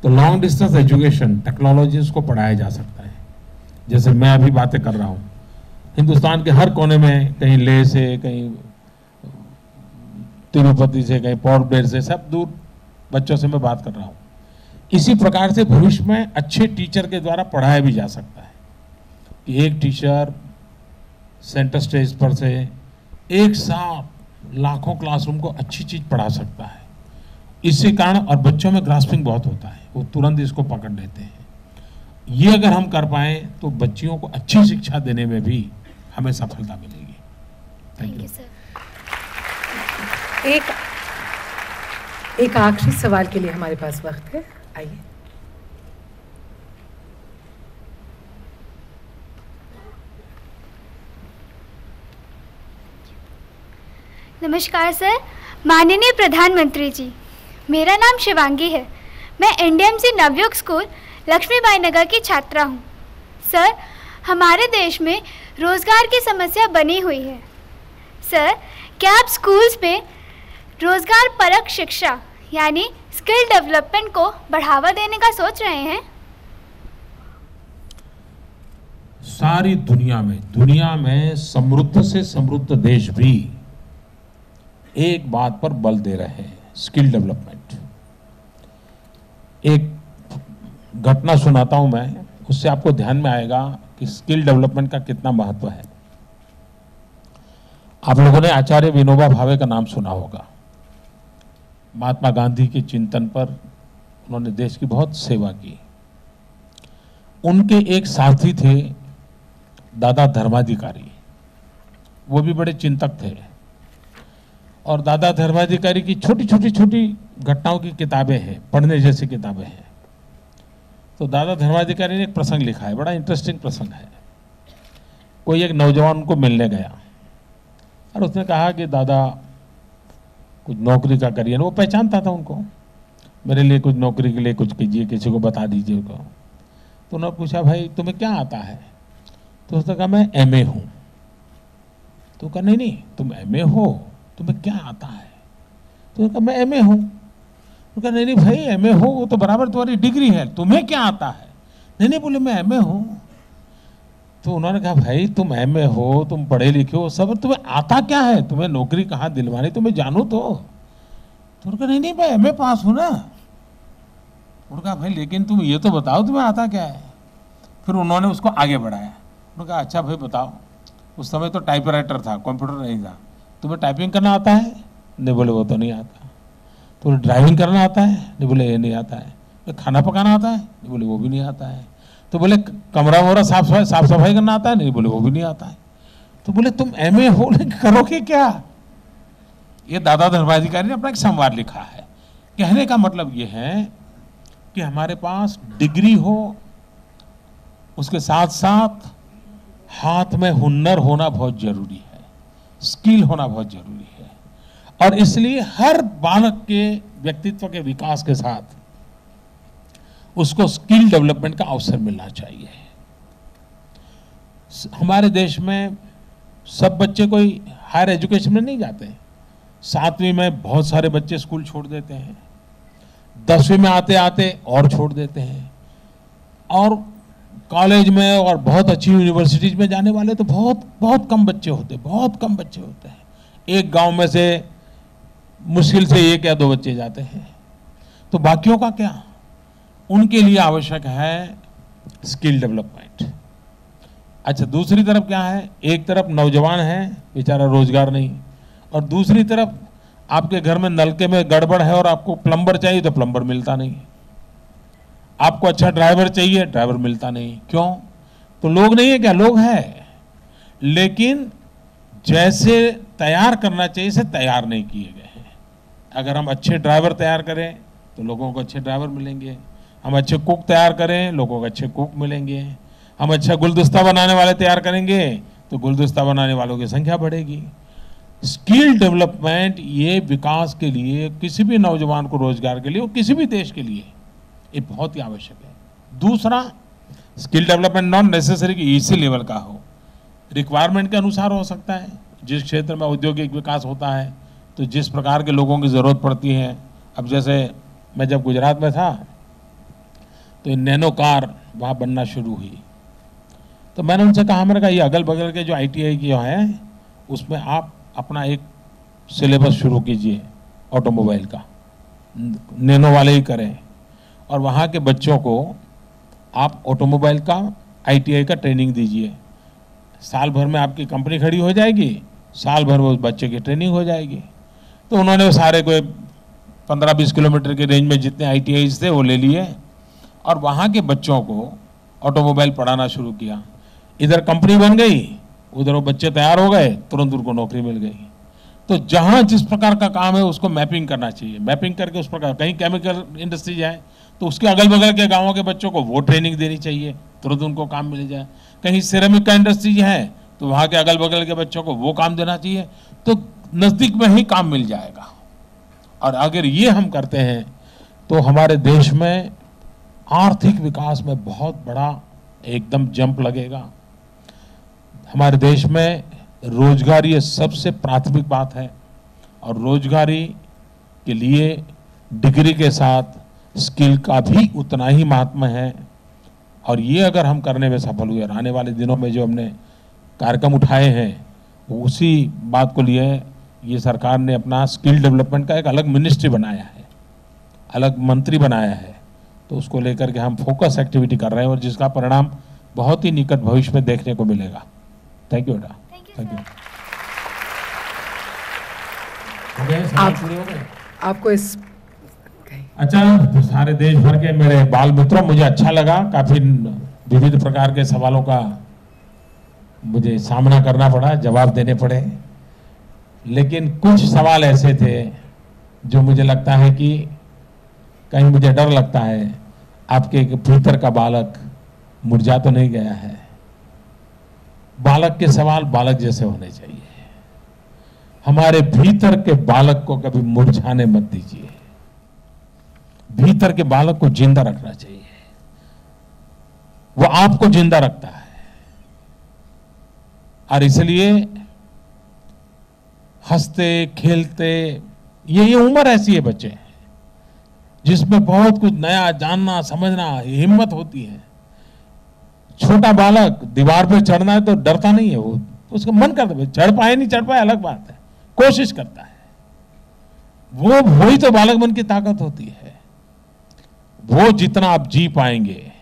तो लॉन्ग डिस्टेंस एजुकेशन टेक्नोलॉजी उसको पढ़ाया जा सकता है। जैसे मैं अभी बातें कर रहा हूँ, हिंदुस्तान के हर कोने में, कहीं लेह से, कहीं तिरुपति से, कहीं पोर्ट ब्लेयर से, सब दूर बच्चों से मैं बात कर रहा हूँ। इसी प्रकार से भविष्य में अच्छे टीचर के द्वारा पढ़ाया भी जा सकता है। कि एक टीचर सेंटर स्टेज पर से एक साथ लाखों क्लासरूम को अच्छी चीज पढ़ा सकता है। इसी कारण, और बच्चों में ग्रास्पिंग बहुत होता है, वो तुरंत इसको पकड़ लेते हैं। ये अगर हम कर पाए तो बच्चियों को अच्छी शिक्षा देने में भी हमें सफलता मिलेगी। Thank you sir. एक आखिरी सवाल के लिए हमारे पास वक्त है, आइए। नमस्कार सर, माननीय प्रधानमंत्री जी, मेरा नाम शिवांगी है। मैं एनडीएमसी नवयुग स्कूल लक्ष्मीबाई नगर की छात्रा हूँ। सर, हमारे देश में रोजगार की समस्या बनी हुई है। सर, क्या आप स्कूल्स में रोजगार परक शिक्षा यानी स्किल डेवलपमेंट को बढ़ावा देने का सोच रहे हैं? सारी दुनिया में समृद्ध से समृद्ध देश भी एक बात पर बल दे रहे हैं, स्किल डेवलपमेंट। एक घटना सुनाता हूं मैं, उससे आपको ध्यान में आएगा कि स्किल डेवलपमेंट का कितना महत्व है। आप लोगों ने आचार्य विनोबा भावे का नाम सुना होगा। महात्मा गांधी के चिंतन पर उन्होंने देश की बहुत सेवा की। उनके एक साथी थे दादा धर्माधिकारी, वो भी बड़े चिंतक थे। और दादा धर्माधिकारी की छोटी घटनाओं की किताबें हैं, पढ़ने जैसी किताबें हैं। तो दादा धर्माधिकारी ने एक प्रसंग लिखा है, बड़ा इंटरेस्टिंग प्रसंग है। कोई एक नौजवान उनको मिलने गया और उसने कहा कि दादा कुछ नौकरी का करिए। वो पहचानता था उनको, मेरे लिए कुछ नौकरी के लिए कुछ कीजिए, किसी को बता दीजिए को। तो उन्होंने पूछा, भाई तुम्हें क्या आता है? तो उसने कहा, मैं एमए हूं। तो कहा, नहीं तुम एमए हो, तुम्हें क्या आता है? तो कहा, मैं एमए हूं। तो कहा, नहीं भाई एमए हो वो तो बराबर तुम्हारी डिग्री है, तुम्हें क्या आता है? नहीं बोले मैं एमए हूं। तो उन्होंने कहा, भाई तुम एमए हो, तुम पढ़े लिखे हो सब, तुम्हें आता क्या है? तुम्हें नौकरी कहाँ दिलवानी, तुम्हें जानू तो। उन्होंने कहा, नहीं मैं एमए पास हूं ना। उन्होंने कहा, भाई लेकिन तुम ये तो बताओ तुम्हें आता क्या है? फिर उन्होंने उसको आगे बढ़ाया। उन्होंने कहा, अच्छा भाई बताओ। उस समय तो टाइपराइटर था, कंप्यूटर नहीं था। तुम्हें टाइपिंग करना आता है? नहीं बोले वो तो नहीं आता। तो ड्राइविंग करना आता है? नहीं बोले ये नहीं आता है। खाना पकाना आता है? नहीं बोले वो भी नहीं आता है। तो बोले कमरा वमरा साफ सफाई करना आता है? नहीं बोले वो भी नहीं आता है। तो बोले तुम एमए हो लेकिन करोगे क्या? ये दादा धर्माधिकारी ने अपना एक संवाद लिखा है। कहने का मतलब ये है कि हमारे पास डिग्री हो, उसके साथ साथ हाथ में हुनर होना बहुत जरूरी है, स्किल होना बहुत जरूरी है। और इसलिए हर बालक के व्यक्तित्व के विकास के साथ उसको स्किल डेवलपमेंट का अवसर मिलना चाहिए। हमारे देश में सब बच्चे कोई हायर एजुकेशन में नहीं जाते। 7वीं में बहुत सारे बच्चे स्कूल छोड़ देते हैं, 10वीं में आते आते और छोड़ देते हैं, और कॉलेज में और बहुत अच्छी यूनिवर्सिटीज में जाने वाले तो बहुत कम बच्चे होते हैं। एक गांव में से मुश्किल से 1 या 2 बच्चे जाते हैं। तो बाकियों का क्या? उनके लिए आवश्यक है स्किल डेवलपमेंट। अच्छा, दूसरी तरफ क्या है? एक तरफ नौजवान है बेचारा, रोजगार नहीं, और दूसरी तरफ आपके घर में नलके में गड़बड़ है और आपको प्लम्बर चाहिए तो प्लम्बर मिलता नहीं, आपको अच्छा ड्राइवर चाहिए, ड्राइवर मिलता नहीं। क्यों? तो लोग नहीं है क्या? लोग हैं, लेकिन जैसे तैयार करना चाहिए से तैयार नहीं किए गए हैं। अगर हम अच्छे ड्राइवर तैयार करें तो लोगों को अच्छे ड्राइवर मिलेंगे, हम अच्छे कुक तैयार करें लोगों को अच्छे कुक मिलेंगे, हम अच्छा गुलदस्ता बनाने वाले तैयार करेंगे तो गुलदस्ता बनाने वालों की संख्या बढ़ेगी। स्किल डेवलपमेंट ये विकास के लिए, किसी भी नौजवान को रोजगार के लिए और किसी भी देश के लिए ये बहुत ही आवश्यक है। दूसरा, स्किल डेवलपमेंट नॉट नेसेसरी कि इसी लेवल का हो, रिक्वायरमेंट के अनुसार हो सकता है। जिस क्षेत्र में औद्योगिक विकास होता है तो जिस प्रकार के लोगों की ज़रूरत पड़ती है, अब जैसे मैं जब गुजरात में था तो नैनो कार वहाँ बनना शुरू हुई, तो मैंने उनसे कहा, मैंने कहा ये अगल बगल के जो ITI की हैं उसमें आप अपना एक सिलेबस शुरू कीजिए ऑटोमोबाइल का, नैनो वाले ही करें, और वहाँ के बच्चों को आप ऑटोमोबाइल का ITI का ट्रेनिंग दीजिए, साल भर में आपकी कंपनी खड़ी हो जाएगी, साल भर वो बच्चे की ट्रेनिंग हो जाएगी। तो उन्होंने सारे कोई 15-20 किलोमीटर के रेंज में जितने ITIs थे वो ले लिए और वहाँ के बच्चों को ऑटोमोबाइल पढ़ाना शुरू किया। इधर कंपनी बन गई, उधर वो बच्चे तैयार हो गए, तुरंत उनको नौकरी मिल गई। तो जहाँ जिस प्रकार का काम है उसको मैपिंग करना चाहिए, मैपिंग करके उस प्रकार, कहीं केमिकल इंडस्ट्रीज है तो उसके अगल बगल के गाँवों के बच्चों को वो ट्रेनिंग देनी चाहिए, तुरंत उनको काम मिल जाए। कहीं सिरेमिक का इंडस्ट्रीज है तो वहाँ के अगल बगल के बच्चों को वो काम देना चाहिए, तो नज़दीक में ही काम मिल जाएगा। और अगर ये हम करते हैं तो हमारे देश में आर्थिक विकास में बहुत बड़ा एकदम जंप लगेगा। हमारे देश में रोजगारी ये सबसे प्राथमिक बात है और रोजगारी के लिए डिग्री के साथ स्किल का भी उतना ही महात्मा है। और ये अगर हम करने में सफल हुए, आने वाले दिनों में जो हमने कार्यक्रम उठाए हैं उसी बात को लिए ये सरकार ने अपना स्किल डेवलपमेंट का एक अलग मिनिस्ट्री बनाया है, अलग मंत्री बनाया है। तो उसको लेकर के हम फोकस एक्टिविटी कर रहे हैं और जिसका परिणाम बहुत ही निकट भविष्य में देखने को मिलेगा। थैंक यू बेटा, थैंक यू। आपको इस अच्छा, तो सारे देश भर के मेरे बाल मित्रों, मुझे अच्छा लगा, काफी विविध प्रकार के सवालों का मुझे सामना करना पड़ा, जवाब देने पड़े, लेकिन कुछ सवाल ऐसे थे जो मुझे लगता है कि कहीं मुझे डर लगता है आपके भीतर का बालक मुरझा तो नहीं गया है। बालक के सवाल बालक जैसे होने चाहिए। हमारे भीतर के बालक को कभी मुरझाने मत दीजिए, भीतर के बालक को जिंदा रखना चाहिए, वो आपको जिंदा रखता है। और इसलिए हंसते खेलते, ये उम्र ऐसी है बच्चे जिसमें बहुत कुछ नया जानना समझना हिम्मत होती है। छोटा बालक दीवार पे चढ़ना है तो डरता नहीं है, वो उसका मन करता है, चढ़ पाए नहीं चढ़ पाए अलग बात है, कोशिश करता है। वो वही तो बालक मन की ताकत होती है। वो जितना आप जी पाएंगे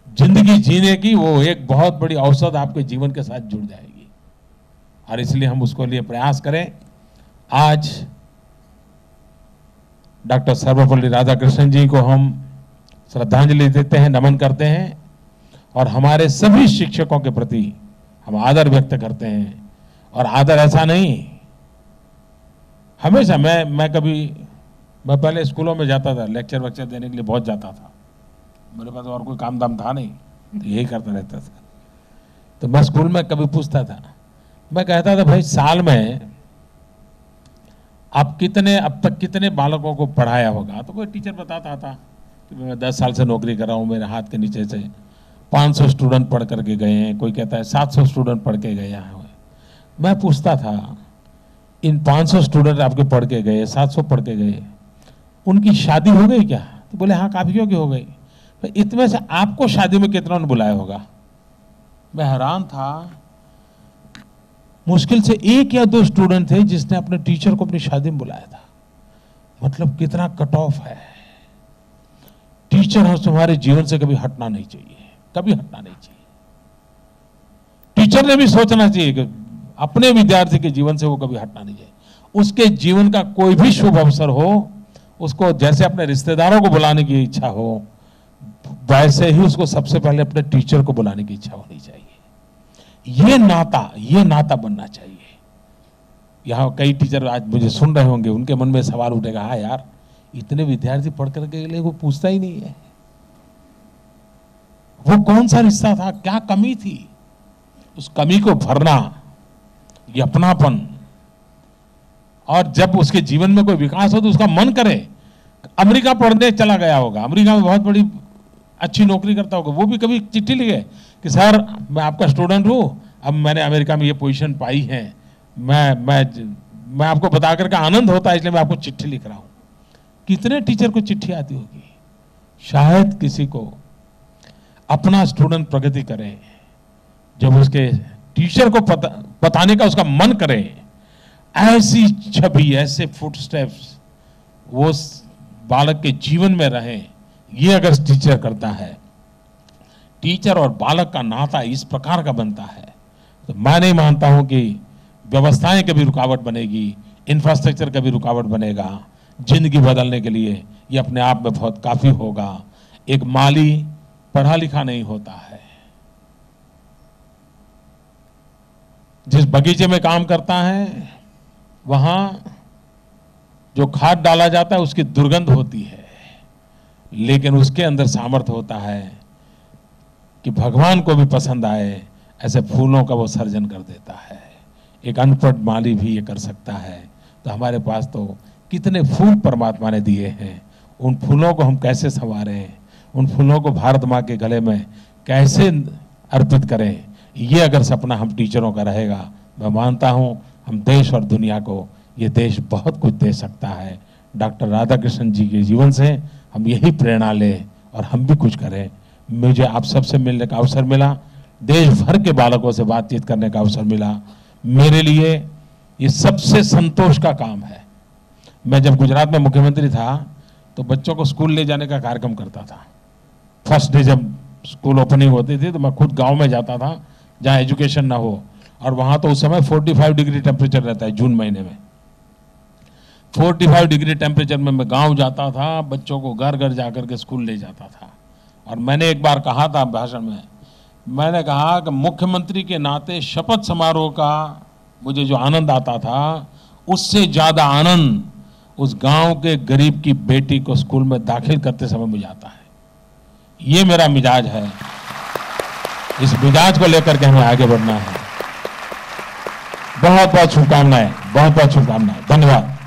जिंदगी जीने की, वो एक बहुत बड़ी औसत आपके जीवन के साथ जुड़ जाएगी। और इसलिए हम उसको लिए प्रयास करें। आज डॉक्टर सर्वपल्ली राधाकृष्णन जी को हम श्रद्धांजलि देते हैं, नमन करते हैं और हमारे सभी शिक्षकों के प्रति हम आदर व्यक्त करते हैं। और आदर ऐसा नहीं, हमेशा मैं पहले स्कूलों में जाता था, लेक्चर वेक्चर देने के लिए बहुत जाता था, मेरे पास और कोई काम दाम था नहीं, तो यही करता रहता था। तो मैं स्कूल में कभी पूछता था, मैं कहता था भाई साल में आप अब तक कितने बालकों को पढ़ाया होगा? तो कोई टीचर बताता था कि मैं 10 साल से नौकरी कर रहा हूँ, मेरे हाथ के नीचे से 500 स्टूडेंट पढ़ करके गए हैं, कोई कहता है 700 स्टूडेंट पढ़ के गए हैं। मैं पूछता था, इन 500 स्टूडेंट आपके पढ़ के गए, 700 पढ़ के गए, उनकी शादी हो गई क्या? तो बोले हाँ काफियों की हो गई। तो इतने से आपको शादी में कितना बुलाया होगा? मैं हैरान था, मुश्किल से 1 या 2 स्टूडेंट थे जिसने अपने टीचर को अपनी शादी में बुलाया था। मतलब कितना कट ऑफ है। टीचर और तुम्हारे जीवन से कभी हटना नहीं चाहिए, कभी हटना नहीं चाहिए। टीचर ने भी सोचना चाहिए कि अपने विद्यार्थी के जीवन से वो कभी हटना नहीं चाहिए। उसके जीवन का कोई भी शुभ अवसर हो, उसको जैसे अपने रिश्तेदारों को बुलाने की इच्छा हो, वैसे ही उसको सबसे पहले अपने टीचर को बुलाने की इच्छा होनी चाहिए। ये नाता बनना चाहिए। यहाँ कई टीचर आज मुझे सुन रहे होंगे, उनके मन में सवाल उठेगा, हाँ यार इतने विद्यार्थी पढ़ करके लिए वो पूछता ही नहीं है, वो कौन सा रिश्ता था, क्या कमी थी? उस कमी को भरना, ये अपनापन। और जब उसके जीवन में कोई विकास हो तो उसका मन करे। अमेरिका पढ़ने चला गया होगा, अमेरिका में बहुत बड़ी अच्छी नौकरी करता होगा, वो भी कभी चिट्ठी लिखे कि सर मैं आपका स्टूडेंट हूँ, अब मैंने अमेरिका में ये पोजीशन पाई है, मैं आपको बता करके आनंद होता है, इसलिए मैं आपको चिट्ठी लिख रहा हूँ। कितने टीचर को चिट्ठी आती होगी? शायद किसी को अपना स्टूडेंट प्रगति करे, जब उसके टीचर को बताने का उसका मन करे, ऐसी छवि, ऐसे फुटस्टेप्स वो बालक के जीवन में रहे। ये अगर टीचर करता है, टीचर और बालक का नाता इस प्रकार का बनता है, तो मैं नहीं मानता हूं कि व्यवस्थाएं कभी रुकावट बनेगी, इंफ्रास्ट्रक्चर कभी रुकावट बनेगा। जिंदगी बदलने के लिए ये अपने आप में बहुत काफी होगा। एक माली पढ़ा लिखा नहीं होता है, जिस बगीचे में काम करता है वहां जो खाद डाला जाता है उसकी दुर्गंध होती है, लेकिन उसके अंदर सामर्थ्य होता है कि भगवान को भी पसंद आए ऐसे फूलों का वो सर्जन कर देता है। एक अनपढ़ माली भी ये कर सकता है। तो हमारे पास तो कितने फूल परमात्मा ने दिए हैं, उन फूलों को हम कैसे संवारें, उन फूलों को भारत माँ के गले में कैसे अर्पित करें, ये अगर सपना हम टीचरों का रहेगा, मैं मानता हूँ हम देश और दुनिया को ये देश बहुत कुछ दे सकता है। डॉक्टर राधाकृष्णन जी के जीवन से हम यही प्रेरणा लें और हम भी कुछ करें। मुझे आप सबसे मिलने का अवसर मिला, देश भर के बालकों से बातचीत करने का अवसर मिला। मेरे लिए ये सबसे संतोष का काम है। मैं जब गुजरात में मुख्यमंत्री था तो बच्चों को स्कूल ले जाने का कार्यक्रम करता था। फर्स्ट डे जब स्कूल ओपनिंग होती थी तो मैं खुद गांव में जाता था जहां एजुकेशन ना हो, और वहां तो उस समय 45 डिग्री टेम्परेचर रहता है जून महीने में। 45 डिग्री टेम्परेचर में मैं गांव जाता था, बच्चों को घर घर जाकर के स्कूल ले जाता था। और मैंने एक बार कहा था भाषण में, मैंने कहा कि मुख्यमंत्री के नाते शपथ समारोह का मुझे जो आनंद आता था उससे ज्यादा आनंद उस गांव के गरीब की बेटी को स्कूल में दाखिल करते समय मुझे आता है। ये मेरा मिजाज है, इस मिजाज को लेकर के हमें आगे बढ़ना है। बहुत बहुत शुभकामनाएं, बहुत बहुत शुभकामनाएं। धन्यवाद।